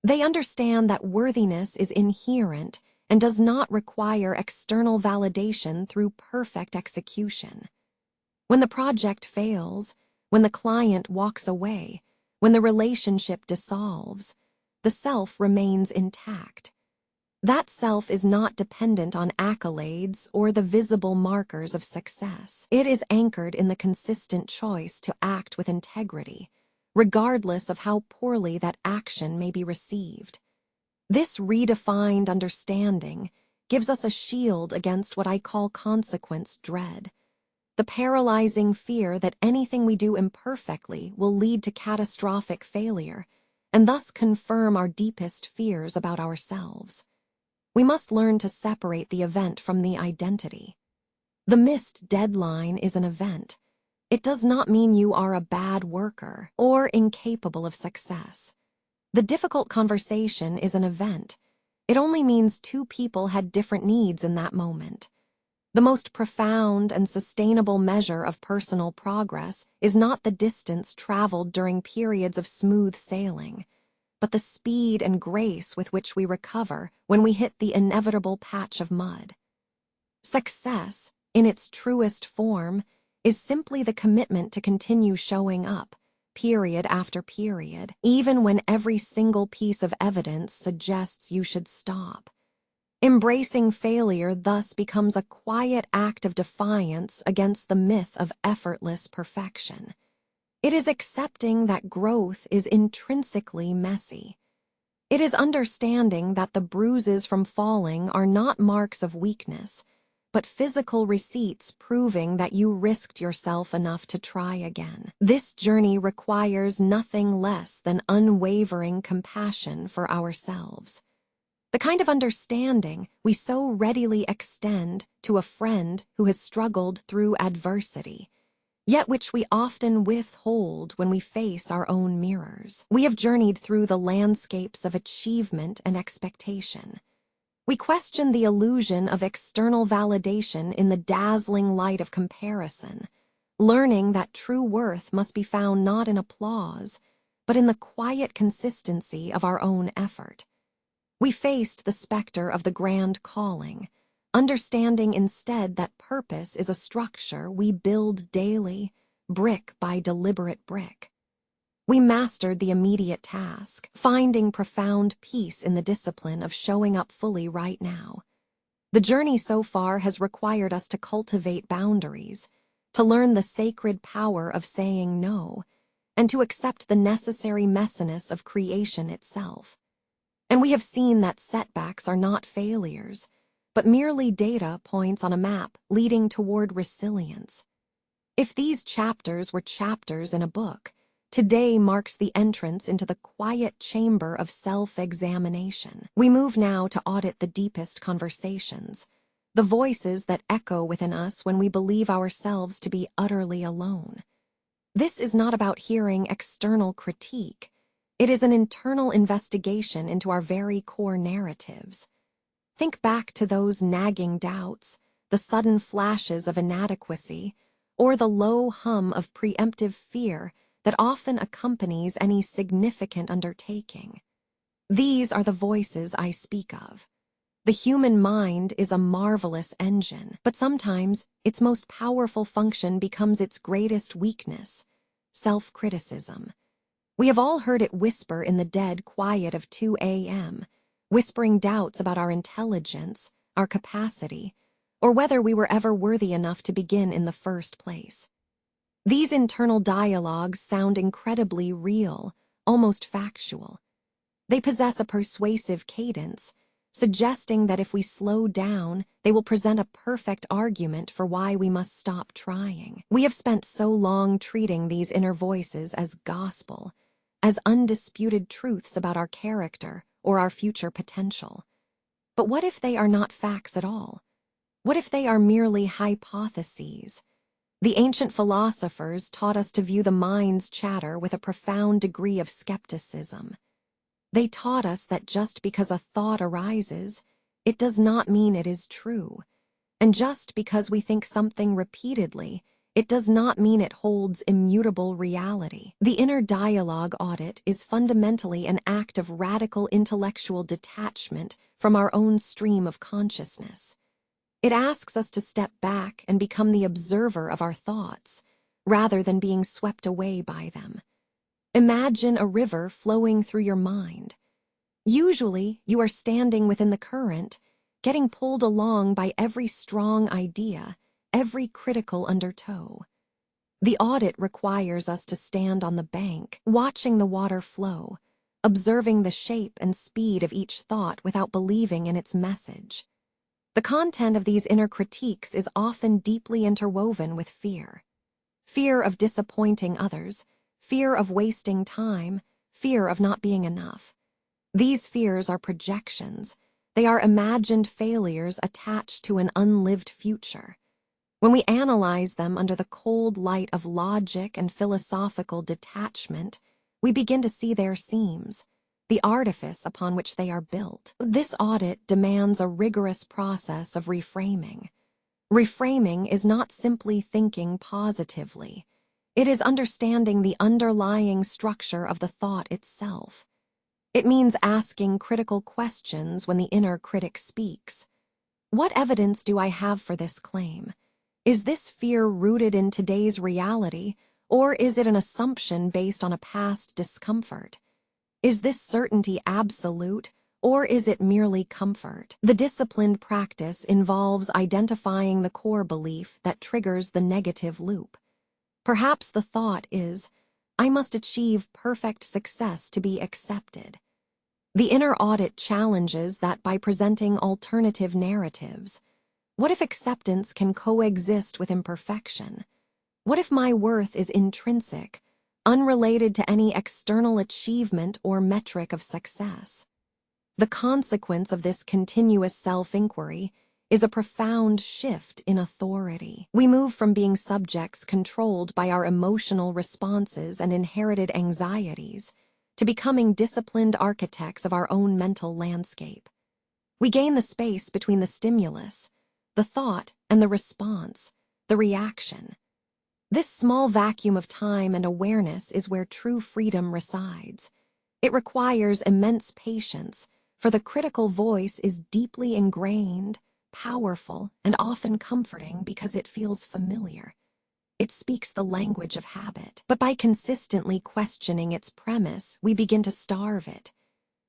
S1: They understand that worthiness is inherent and does not require external validation through perfect execution. When the project fails, when the client walks away, when the relationship dissolves, the self remains intact. That self is not dependent on accolades or the visible markers of success. It is anchored in the consistent choice to act with integrity, regardless of how poorly that action may be received. This redefined understanding gives us a shield against what I call consequence dread, the paralyzing fear that anything we do imperfectly will lead to catastrophic failure, and thus confirm our deepest fears about ourselves. We must learn to separate the event from the identity. The missed deadline is an event. It does not mean you are a bad worker or incapable of success. The difficult conversation is an event. It only means two people had different needs in that moment. The most profound and sustainable measure of personal progress is not the distance traveled during periods of smooth sailing, but the speed and grace with which we recover when we hit the inevitable patch of mud. Success, in its truest form, is simply the commitment to continue showing up, period after period, even when every single piece of evidence suggests you should stop. Embracing failure thus becomes a quiet act of defiance against the myth of effortless perfection. It is accepting that growth is intrinsically messy. It is understanding that the bruises from falling are not marks of weakness, but physical receipts proving that you risked yourself enough to try again. This journey requires nothing less than unwavering compassion for ourselves. The kind of understanding we so readily extend to a friend who has struggled through adversity, yet which we often withhold when we face our own mirrors. We have journeyed through the landscapes of achievement and expectation. We question the illusion of external validation in the dazzling light of comparison, learning that true worth must be found not in applause, but in the quiet consistency of our own effort. We faced the specter of the grand calling, understanding instead that purpose is a structure we build daily, brick by deliberate brick. We mastered the immediate task, finding profound peace in the discipline of showing up fully right now. The journey so far has required us to cultivate boundaries, to learn the sacred power of saying no, and to accept the necessary messiness of creation itself. And we have seen that setbacks are not failures, but merely data points on a map leading toward resilience. If these chapters were chapters in a book, today marks the entrance into the quiet chamber of self-examination. We move now to audit the deepest conversations, the voices that echo within us when we believe ourselves to be utterly alone. This is not about hearing external critique. It is an internal investigation into our very core narratives. Think back to those nagging doubts, the sudden flashes of inadequacy, or the low hum of preemptive fear that often accompanies any significant undertaking. These are the voices I speak of. The human mind is a marvelous engine, but sometimes its most powerful function becomes its greatest weakness: self-criticism. We have all heard it whisper in the dead quiet of 2 a.m., whispering doubts about our intelligence, our capacity, or whether we were ever worthy enough to begin in the first place. These internal dialogues sound incredibly real, almost factual. They possess a persuasive cadence, suggesting that if we slow down, they will present a perfect argument for why we must stop trying. We have spent so long treating these inner voices as gospel, as undisputed truths about our character or our future potential. But what if they are not facts at all? What if they are merely hypotheses? The ancient philosophers taught us to view the mind's chatter with a profound degree of skepticism. They taught us that just because a thought arises, it does not mean it is true. And just because we think something repeatedly, it does not mean it holds immutable reality. The inner dialogue audit is fundamentally an act of radical intellectual detachment from our own stream of consciousness. It asks us to step back and become the observer of our thoughts, rather than being swept away by them. Imagine a river flowing through your mind. Usually, you are standing within the current, getting pulled along by every strong idea, every critical undertow. The audit requires us to stand on the bank, watching the water flow, observing the shape and speed of each thought without believing in its message. The content of these inner critiques is often deeply interwoven with fear. Fear of disappointing others, fear of wasting time, fear of not being enough. These fears are projections. They are imagined failures attached to an unlived future. When we analyze them under the cold light of logic and philosophical detachment, we begin to see their seams, the artifice upon which they are built. This audit demands a rigorous process of reframing. Reframing is not simply thinking positively. It is understanding the underlying structure of the thought itself. It means asking critical questions when the inner critic speaks. What evidence do I have for this claim? Is this fear rooted in today's reality, or is it an assumption based on a past discomfort? Is this certainty absolute, or is it merely comfort? The disciplined practice involves identifying the core belief that triggers the negative loop. Perhaps the thought is, I must achieve perfect success to be accepted. The inner audit challenges that by presenting alternative narratives. What if acceptance can coexist with imperfection? What if my worth is intrinsic, unrelated to any external achievement or metric of success? The consequence of this continuous self-inquiry is a profound shift in authority. We move from being subjects controlled by our emotional responses and inherited anxieties to becoming disciplined architects of our own mental landscape. We gain the space between the stimulus, the thought, and the response, the reaction. This small vacuum of time and awareness is where true freedom resides. It requires immense patience, for the critical voice is deeply ingrained, powerful, and often comforting because it feels familiar. It speaks the language of habit, but by consistently questioning its premise, we begin to starve it.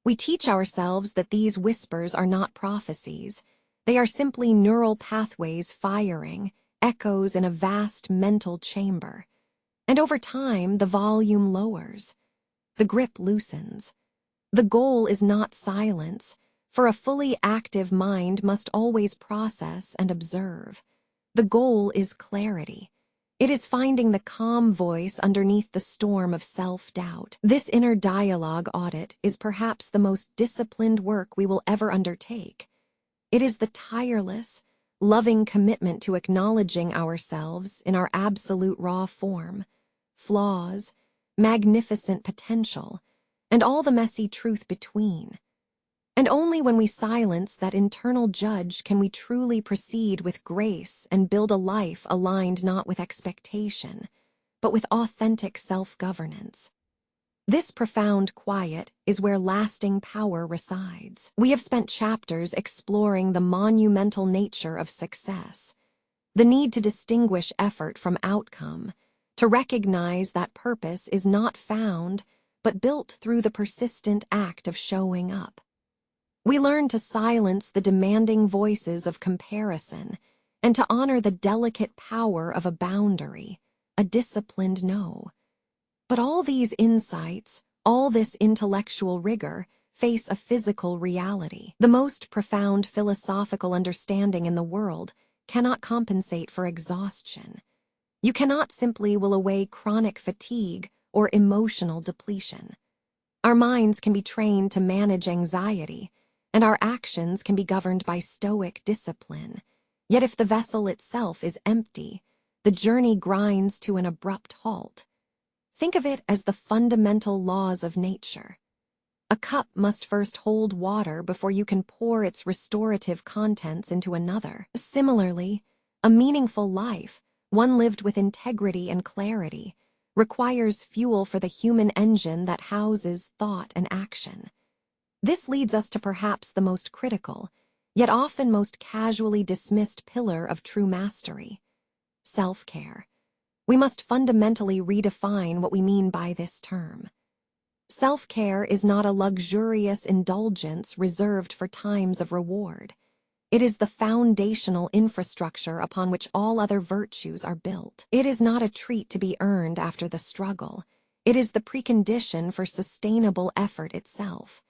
S1: We teach ourselves that these whispers are not prophecies. They are simply neural pathways firing, echoes in a vast mental chamber. And over time, the volume lowers. The grip loosens. The goal is not silence, for a fully active mind must always process and observe. The goal is clarity. It is finding the calm voice underneath the storm of self-doubt. This inner dialogue audit is perhaps the most disciplined work we will ever undertake. It is the tireless, loving commitment to acknowledging ourselves in our absolute raw form, flaws, magnificent potential, and all the messy truth between. And only when we silence that internal judge can we truly proceed with grace and build a life aligned not with expectation, but with authentic self-governance. This profound quiet is where lasting power resides. We have spent chapters exploring the monumental nature of success, the need to distinguish effort from outcome, to recognize that purpose is not found, but built through the persistent act of showing up. We learn to silence the demanding voices of comparison and to honor the delicate power of a boundary, a disciplined no. But all these insights, all this intellectual rigor, face a physical reality. The most profound philosophical understanding in the world cannot compensate for exhaustion. You cannot simply will away chronic fatigue or emotional depletion. Our minds can be trained to manage anxiety, and our actions can be governed by stoic discipline. Yet if the vessel itself is empty, the journey grinds to an abrupt halt. Think of it as the fundamental laws of nature. A cup must first hold water before you can pour its restorative contents into another. Similarly, a meaningful life, one lived with integrity and clarity, requires fuel for the human engine that houses thought and action. This leads us to perhaps the most critical, yet often most casually dismissed pillar of true mastery: self-care. We must fundamentally redefine what we mean by this term. Self-care is not a luxurious indulgence reserved for times of reward. It is the foundational infrastructure upon which all other virtues are built. It is not a treat to be earned after the struggle. It is the precondition for sustainable effort itself.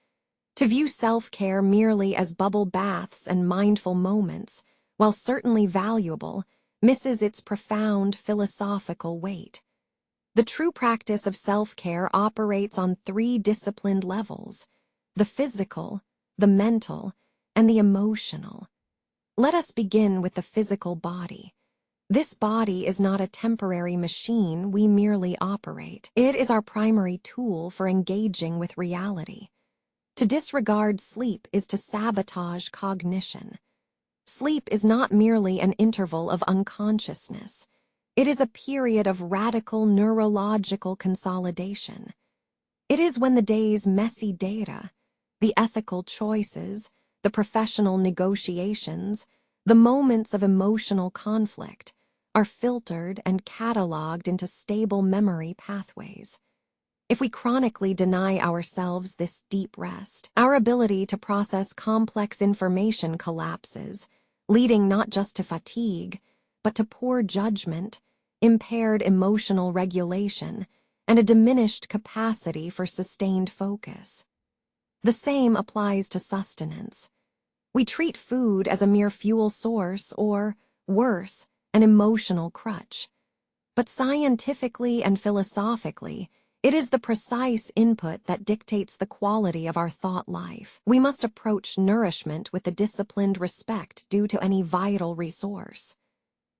S1: To view self-care merely as bubble baths and mindful moments, while certainly valuable, misses its profound philosophical weight. The true practice of self-care operates on 3 disciplined levels: the physical, the mental, and the emotional. Let us begin with the physical body. This body is not a temporary machine we merely operate. It is our primary tool for engaging with reality. To disregard sleep is to sabotage cognition. Sleep is not merely an interval of unconsciousness. It is a period of radical neurological consolidation. It is when the day's messy data, the ethical choices, the professional negotiations, the moments of emotional conflict are filtered and cataloged into stable memory pathways. If we chronically deny ourselves this deep rest, our ability to process complex information collapses, leading not just to fatigue, but to poor judgment, impaired emotional regulation, and a diminished capacity for sustained focus. The same applies to sustenance. We treat food as a mere fuel source or, worse, an emotional crutch. But scientifically and philosophically, it is the precise input that dictates the quality of our thought life. We must approach nourishment with the disciplined respect due to any vital resource.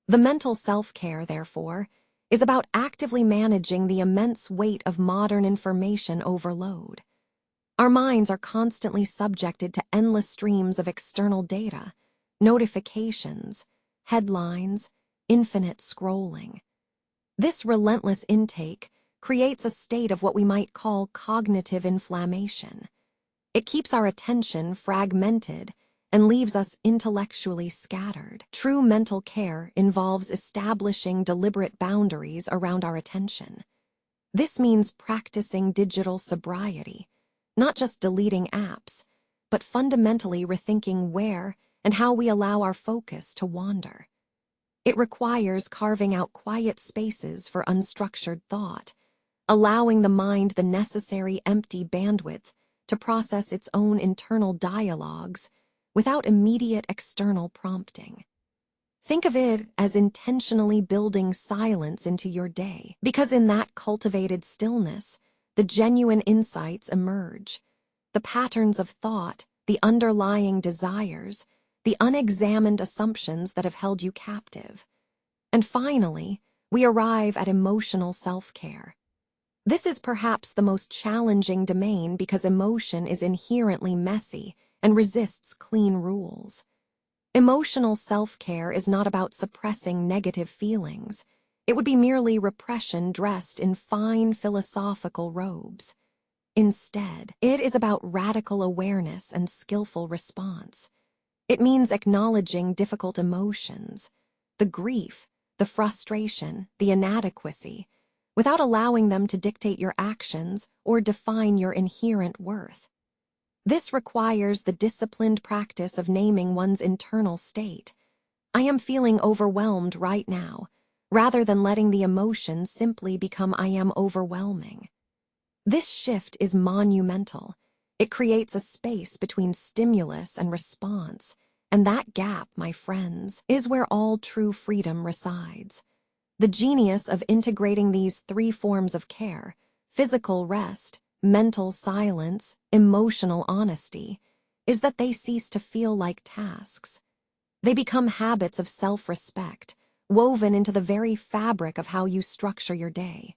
S1: The mental self-care, therefore, is about actively managing the immense weight of modern information overload. Our minds are constantly subjected to endless streams of external data, notifications, headlines, infinite scrolling. This relentless intake creates a state of what we might call cognitive inflammation. It keeps our attention fragmented and leaves us intellectually scattered. True mental care involves establishing deliberate boundaries around our attention. This means practicing digital sobriety, not just deleting apps, but fundamentally rethinking where and how we allow our focus to wander. It requires carving out quiet spaces for unstructured thought, allowing the mind the necessary empty bandwidth to process its own internal dialogues without immediate external prompting. Think of it as intentionally building silence into your day, because in that cultivated stillness, the genuine insights emerge, the patterns of thought, the underlying desires, the unexamined assumptions that have held you captive. And finally, we arrive at emotional self-care. This is perhaps the most challenging domain because emotion is inherently messy and resists clean rules. Emotional self-care is not about suppressing negative feelings. It would be merely repression dressed in fine philosophical robes. Instead, it is about radical awareness and skillful response. It means acknowledging difficult emotions, the grief, the frustration, the inadequacy, without allowing them to dictate your actions or define your inherent worth. This requires the disciplined practice of naming one's internal state. I am feeling overwhelmed right now, rather than letting the emotion simply become I am overwhelming. This shift is monumental. It creates a space between stimulus and response, and that gap, my friends, is where all true freedom resides. The genius of integrating these three forms of care, physical rest, mental silence, emotional honesty, is that they cease to feel like tasks. They become habits of self-respect, woven into the very fabric of how you structure your day.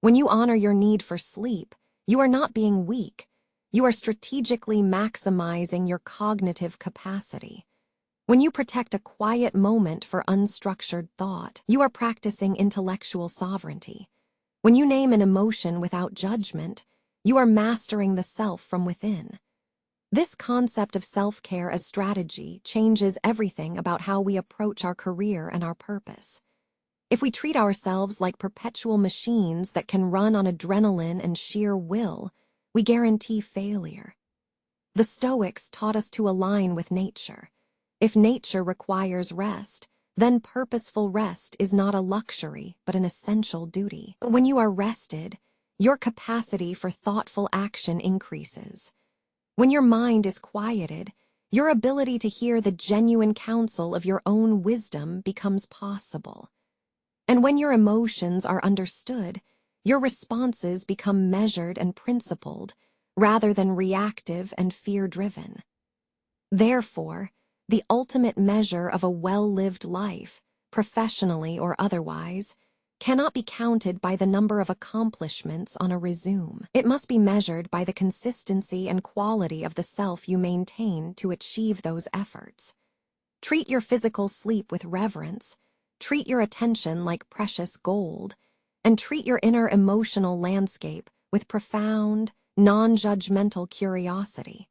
S1: When you honor your need for sleep, you are not being weak. You are strategically maximizing your cognitive capacity. When you protect a quiet moment for unstructured thought, you are practicing intellectual sovereignty. When you name an emotion without judgment, you are mastering the self from within. This concept of self-care as strategy changes everything about how we approach our career and our purpose. If we treat ourselves like perpetual machines that can run on adrenaline and sheer will, we guarantee failure. The Stoics taught us to align with nature. If nature requires rest, then purposeful rest is not a luxury but an essential duty. When you are rested, your capacity for thoughtful action increases. When your mind is quieted, your ability to hear the genuine counsel of your own wisdom becomes possible. And when your emotions are understood, your responses become measured and principled, rather than reactive and fear-driven. Therefore, the ultimate measure of a well-lived life, professionally or otherwise, cannot be counted by the number of accomplishments on a resume. It must be measured by the consistency and quality of the self you maintain to achieve those efforts. Treat your physical sleep with reverence, treat your attention like precious gold, and treat your inner emotional landscape with profound, non-judgmental curiosity.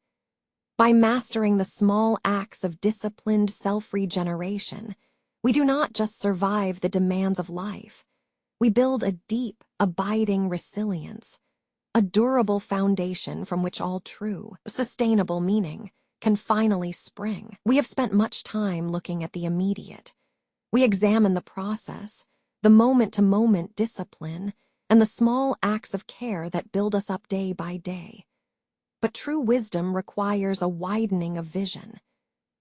S1: By mastering the small acts of disciplined self-regeneration, we do not just survive the demands of life. We build a deep, abiding resilience, a durable foundation from which all true, sustainable meaning can finally spring. We have spent much time looking at the immediate. We examine the process, the moment-to-moment discipline, and the small acts of care that build us up day by day. But true wisdom requires a widening of vision.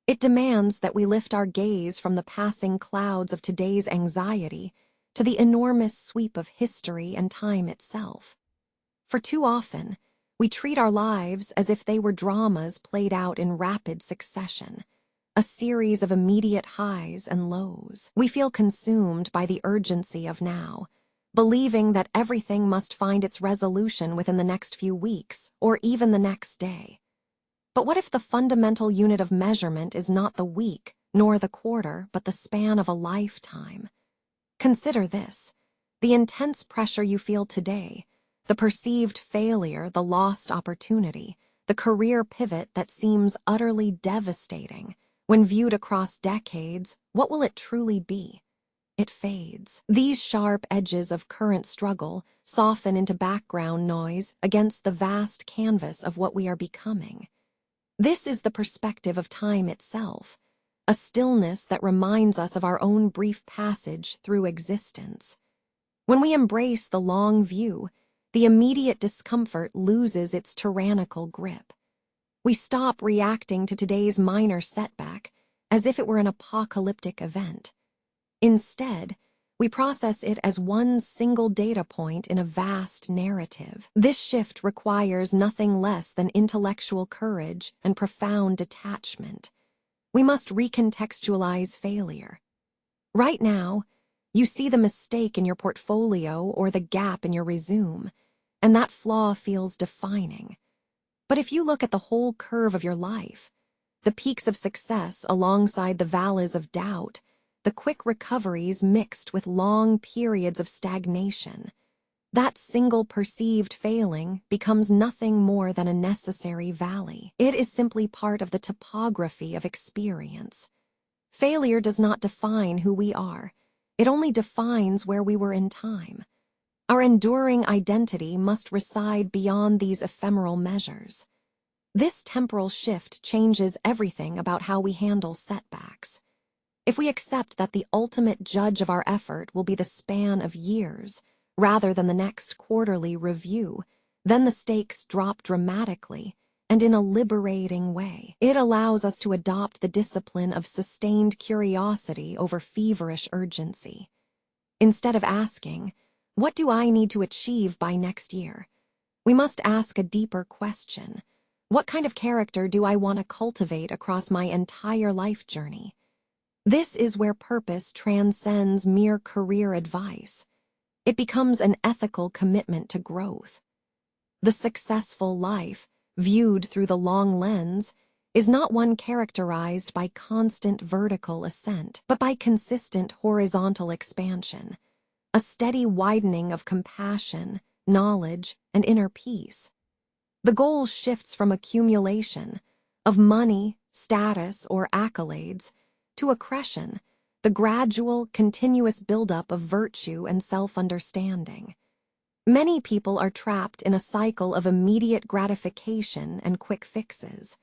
S1: It demands that we lift our gaze from the passing clouds of today's anxiety to the enormous sweep of history and time itself. For too often, we treat our lives as if they were dramas played out in rapid succession, a series of immediate highs and lows. We feel consumed by the urgency of now, believing that everything must find its resolution within the next few weeks or even the next day. But what if the fundamental unit of measurement is not the week nor the quarter, but the span of a lifetime? Consider this: the intense pressure you feel today, the perceived failure, the lost opportunity, the career pivot that seems utterly devastating. When viewed across decades, what will it truly be? It fades. These sharp edges of current struggle soften into background noise against the vast canvas of what we are becoming. This is the perspective of time itself, a stillness that reminds us of our own brief passage through existence. When we embrace the long view, the immediate discomfort loses its tyrannical grip. We stop reacting to today's minor setback as if it were an apocalyptic event. Instead, we process it as one single data point in a vast narrative. This shift requires nothing less than intellectual courage and profound detachment. We must recontextualize failure. Right now, you see the mistake in your portfolio or the gap in your resume, and that flaw feels defining. But if you look at the whole curve of your life, the peaks of success alongside the valleys of doubt, the quick recoveries mixed with long periods of stagnation, that single perceived failing becomes nothing more than a necessary valley. It is simply part of the topography of experience. Failure does not define who we are. It only defines where we were in time. Our enduring identity must reside beyond these ephemeral measures. This temporal shift changes everything about how we handle setbacks. If we accept that the ultimate judge of our effort will be the span of years, rather than the next quarterly review, then the stakes drop dramatically and in a liberating way. It allows us to adopt the discipline of sustained curiosity over feverish urgency. Instead of asking, "What do I need to achieve by next year?" we must ask a deeper question: what kind of character do I want to cultivate across my entire life journey? This is where purpose transcends mere career advice. It becomes an ethical commitment to growth. The successful life, viewed through the long lens, is not one characterized by constant vertical ascent, but by consistent horizontal expansion, a steady widening of compassion, knowledge, and inner peace. The goal shifts from accumulation of money, status, or accolades to accretion, the gradual, continuous buildup of virtue and self-understanding. Many people are trapped in a cycle of immediate gratification and quick fixes.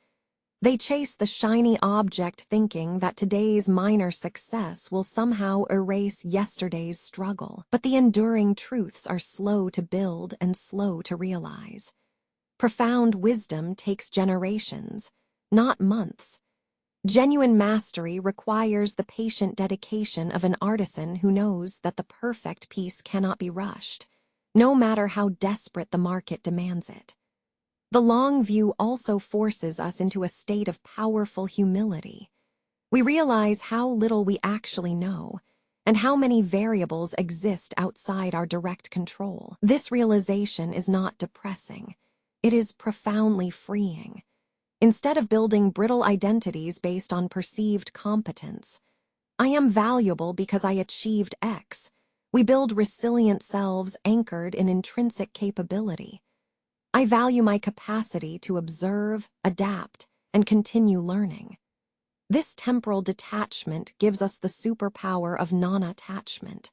S1: They chase the shiny object thinking that today's minor success will somehow erase yesterday's struggle. But the enduring truths are slow to build and slow to realize. Profound wisdom takes generations, not months. Genuine mastery requires the patient dedication of an artisan who knows that the perfect piece cannot be rushed, no matter how desperate the market demands it. The long view also forces us into a state of powerful humility. We realize how little we actually know, and how many variables exist outside our direct control. This realization is not depressing. It is profoundly freeing. Instead of building brittle identities based on perceived competence, "I am valuable because I achieved X," We build resilient selves anchored in intrinsic capability. I value my capacity to observe, adapt, and continue learning. This temporal detachment gives us the superpower of non-attachment.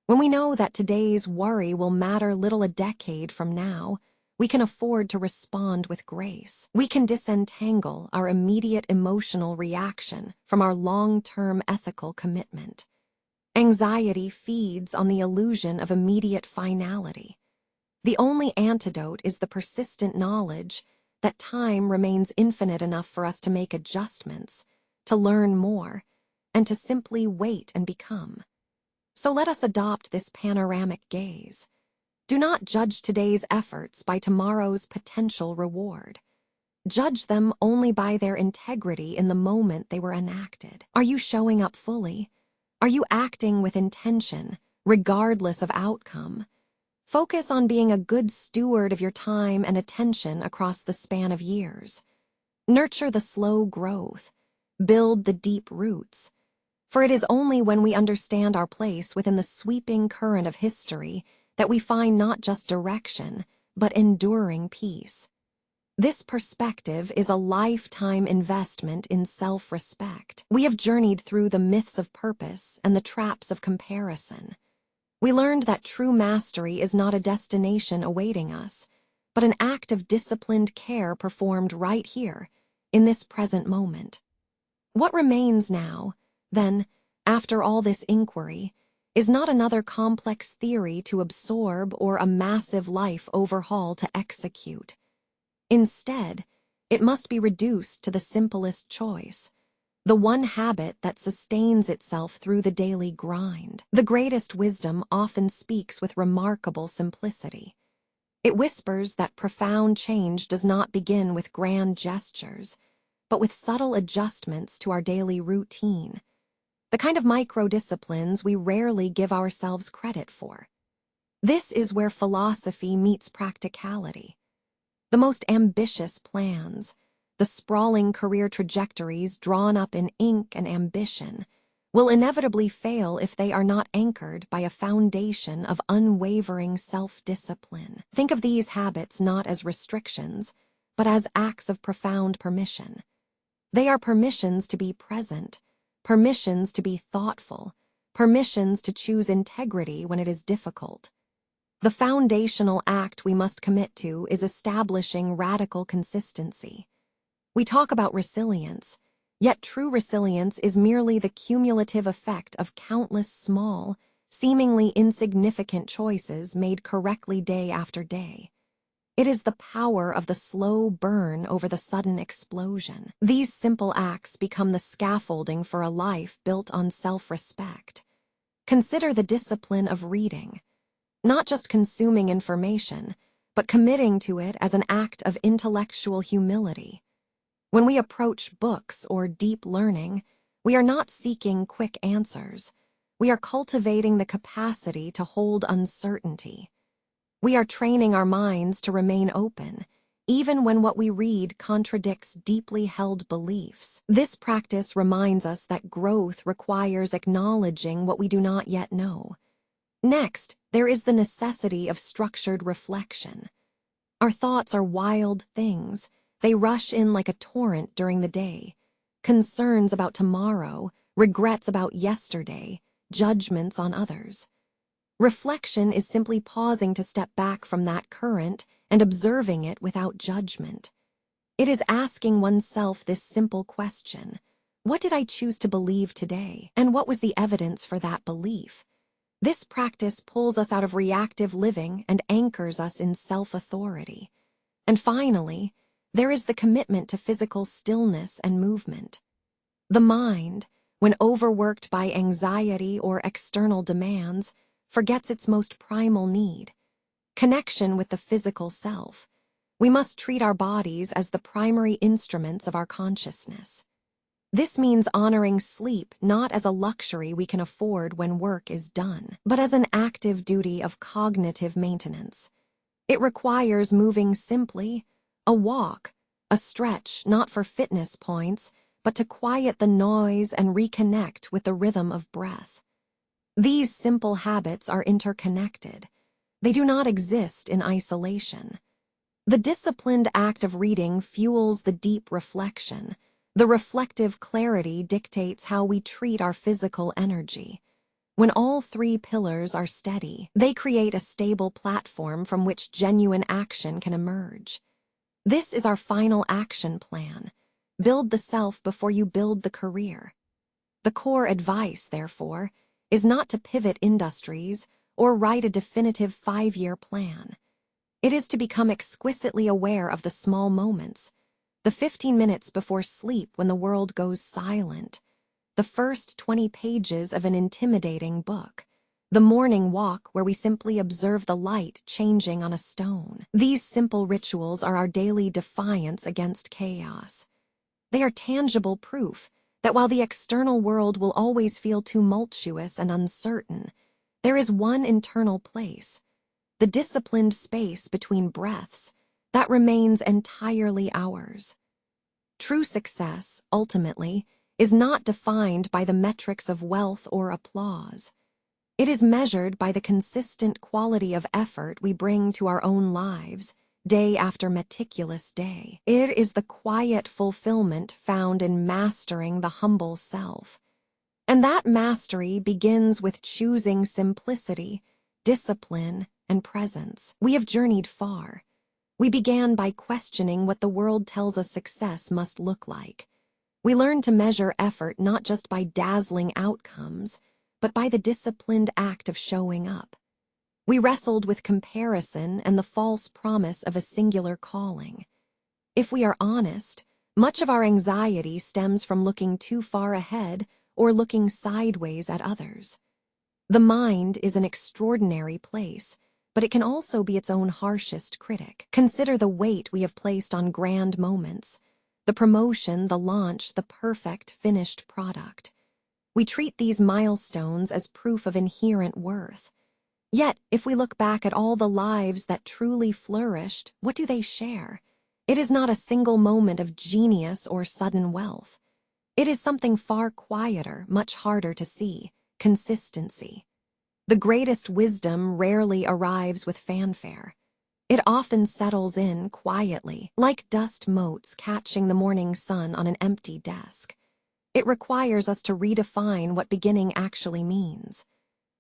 S1: When we know that today's worry will matter little a decade from now, we can afford to respond with grace. We can disentangle our immediate emotional reaction from our long-term ethical commitment. Anxiety feeds on the illusion of immediate finality. The only antidote is the persistent knowledge that time remains infinite enough for us to make adjustments, to learn more, and to simply wait and become. So let us adopt this panoramic gaze. Do not judge today's efforts by tomorrow's potential reward. Judge them only by their integrity in the moment they were enacted. Are you showing up fully? Are you acting with intention, regardless of outcome? Focus on being a good steward of your time and attention across the span of years. Nurture the slow growth. Build the deep roots. For it is only when we understand our place within the sweeping current of history that we find not just direction, but enduring peace. This perspective is a lifetime investment in self-respect. We have journeyed through the myths of purpose and the traps of comparison. We learned that true mastery is not a destination awaiting us, but an act of disciplined care performed right here, in this present moment. What remains now, then, after all this inquiry, is not another complex theory to absorb or a massive life overhaul to execute. Instead, it must be reduced to the simplest choice, the one habit that sustains itself through the daily grind. The greatest wisdom often speaks with remarkable simplicity. It whispers that profound change does not begin with grand gestures, but with subtle adjustments to our daily routine, the kind of micro-disciplines we rarely give ourselves credit for. This is where philosophy meets practicality. The most ambitious plans, the sprawling career trajectories drawn up in ink and ambition, will inevitably fail if they are not anchored by a foundation of unwavering self-discipline. Think of these habits not as restrictions, but as acts of profound permission. They are permissions to be present, permissions to be thoughtful, permissions to choose integrity when it is difficult. The foundational act we must commit to is establishing radical consistency. We talk about resilience, yet true resilience is merely the cumulative effect of countless small, seemingly insignificant choices made correctly day after day. It is the power of the slow burn over the sudden explosion. These simple acts become the scaffolding for a life built on self-respect. Consider the discipline of reading, not just consuming information, but committing to it as an act of intellectual humility. When we approach books or deep learning, we are not seeking quick answers. We are cultivating the capacity to hold uncertainty. We are training our minds to remain open, even when what we read contradicts deeply held beliefs. This practice reminds us that growth requires acknowledging what we do not yet know. Next, there is the necessity of structured reflection. Our thoughts are wild things. They rush in like a torrent during the day. Concerns about tomorrow, regrets about yesterday, judgments on others. Reflection is simply pausing to step back from that current and observing it without judgment. It is asking oneself this simple question: what did I choose to believe today, and what was the evidence for that belief? This practice pulls us out of reactive living and anchors us in self-authority. And finally, there is the commitment to physical stillness and movement. The mind, when overworked by anxiety or external demands, forgets its most primal need: connection with the physical self. We must treat our bodies as the primary instruments of our consciousness. This means honoring sleep not as a luxury we can afford when work is done, but as an active duty of cognitive maintenance. It requires moving simply, a walk, a stretch, not for fitness points, but to quiet the noise and reconnect with the rhythm of breath. These simple habits are interconnected. They do not exist in isolation. The disciplined act of reading fuels the deep reflection. The reflective clarity dictates how we treat our physical energy. When all three pillars are steady, they create a stable platform from which genuine action can emerge. This is our final action plan. Build the self before you build the career. The core advice, therefore, is not to pivot industries or write a definitive 5-year plan. It is to become exquisitely aware of the small moments, the 15 minutes before sleep when the world goes silent, the first 20 pages of an intimidating book, the morning walk where we simply observe the light changing on a stone. These simple rituals are our daily defiance against chaos. They are tangible proof that while the external world will always feel tumultuous and uncertain, there is one internal place, the disciplined space between breaths, that remains entirely ours. True success, ultimately, is not defined by the metrics of wealth or applause. It is measured by the consistent quality of effort we bring to our own lives, day after meticulous day. It is the quiet fulfillment found in mastering the humble self. And that mastery begins with choosing simplicity, discipline, and presence. We have journeyed far. We began by questioning what the world tells us success must look like. We learned to measure effort not just by dazzling outcomes, but by the disciplined act of showing up. We wrestled with comparison and the false promise of a singular calling. If we are honest, much of our anxiety stems from looking too far ahead or looking sideways at others. The mind is an extraordinary place, but it can also be its own harshest critic. Consider the weight we have placed on grand moments, the promotion, the launch, the perfect finished product. We treat these milestones as proof of inherent worth. Yet, if we look back at all the lives that truly flourished, what do they share? It is not a single moment of genius or sudden wealth. It is something far quieter, much harder to see: consistency. The greatest wisdom rarely arrives with fanfare. It often settles in quietly, like dust motes catching the morning sun on an empty desk. It requires us to redefine what beginning actually means.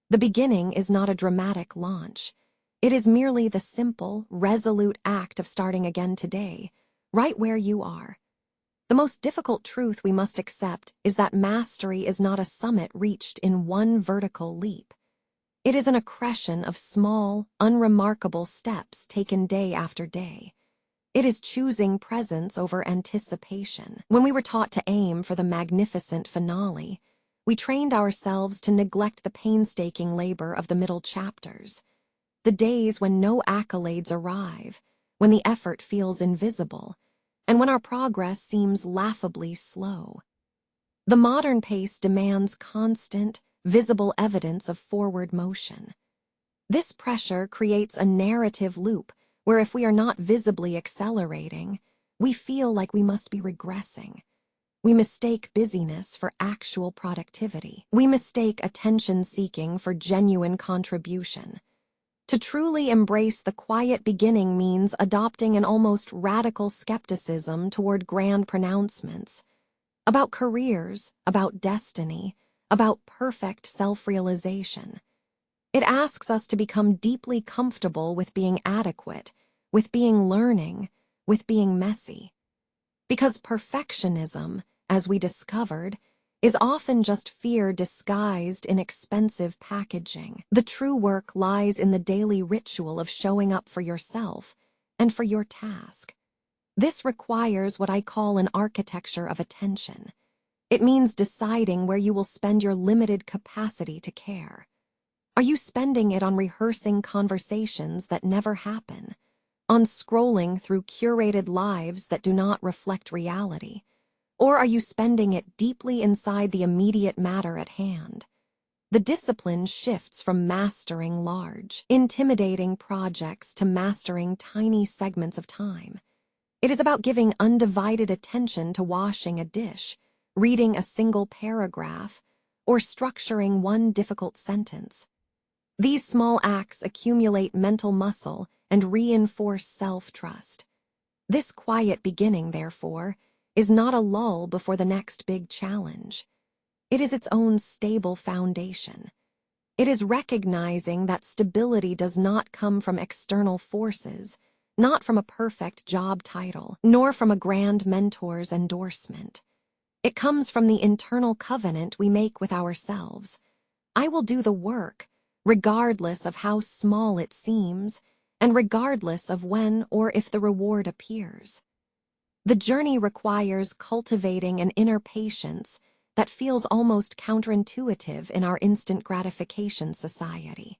S1: The beginning is not a dramatic launch. It is merely the simple, resolute act of starting again today, right where you are. The most difficult truth we must accept is that mastery is not a summit reached in one vertical leap. It is an accretion of small, unremarkable steps taken day after day. It is choosing presence over anticipation. When we were taught to aim for the magnificent finale, we trained ourselves to neglect the painstaking labor of the middle chapters. The days when no accolades arrive, when the effort feels invisible, and when our progress seems laughably slow. The modern pace demands constant, visible evidence of forward motion. This pressure creates a narrative loop where if we are not visibly accelerating, we feel like we must be regressing. We mistake busyness for actual productivity. We mistake attention-seeking for genuine contribution. To truly embrace the quiet beginning means adopting an almost radical skepticism toward grand pronouncements about careers, about destiny, about perfect self-realization. It asks us to become deeply comfortable with being adequate, with being learning, with being messy. Because perfectionism, as we discovered, is often just fear disguised in expensive packaging. The true work lies in the daily ritual of showing up for yourself and for your task. This requires what I call an architecture of attention. It means deciding where you will spend your limited capacity to care. Are you spending it on rehearsing conversations that never happen, on scrolling through curated lives that do not reflect reality? Or are you spending it deeply inside the immediate matter at hand? The discipline shifts from mastering large, intimidating projects to mastering tiny segments of time. It is about giving undivided attention to washing a dish, reading a single paragraph, or structuring one difficult sentence. These small acts accumulate mental muscle and reinforce self-trust. This quiet beginning, therefore, is not a lull before the next big challenge. It is its own stable foundation. It is recognizing that stability does not come from external forces, not from a perfect job title, nor from a grand mentor's endorsement. It comes from the internal covenant we make with ourselves. I will do the work, regardless of how small it seems, and regardless of when or if the reward appears. The journey requires cultivating an inner patience that feels almost counterintuitive in our instant gratification society.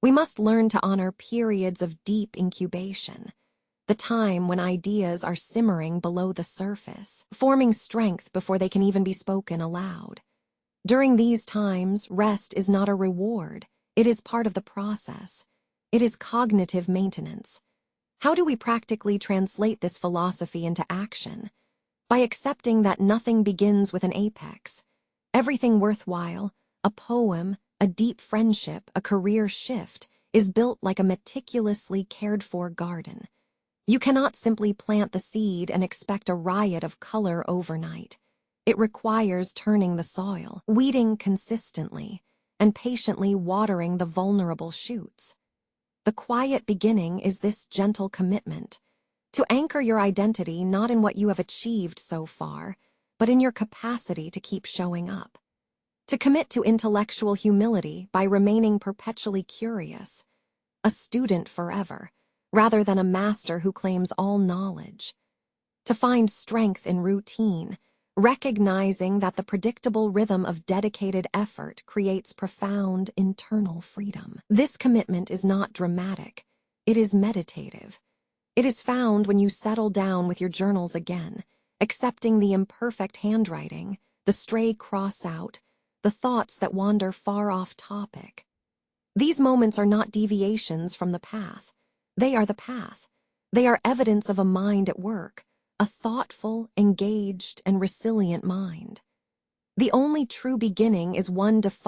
S1: We must learn to honor periods of deep incubation, the time when ideas are simmering below the surface, forming strength before they can even be spoken aloud. During these times, rest is not a reward, it is part of the process. It is cognitive maintenance. How do we practically translate this philosophy into action? By accepting that nothing begins with an apex. Everything worthwhile, a poem, a deep friendship, a career shift, is built like a meticulously cared-for garden. You cannot simply plant the seed and expect a riot of color overnight. It requires turning the soil, weeding consistently, and patiently watering the vulnerable shoots. The quiet beginning is this gentle commitment to anchor your identity not in what you have achieved so far, but in your capacity to keep showing up. To commit to intellectual humility by remaining perpetually curious, a student forever, rather than a master who claims all knowledge. To find strength in routine, recognizing that the predictable rhythm of dedicated effort creates profound internal freedom. This commitment is not dramatic, it is meditative. It is found when you settle down with your journals again, accepting the imperfect handwriting, the stray cross-out, the thoughts that wander far off topic. These moments are not deviations from the path. They are the path. They are evidence of a mind at work, a thoughtful, engaged, and resilient mind. The only true beginning is one defined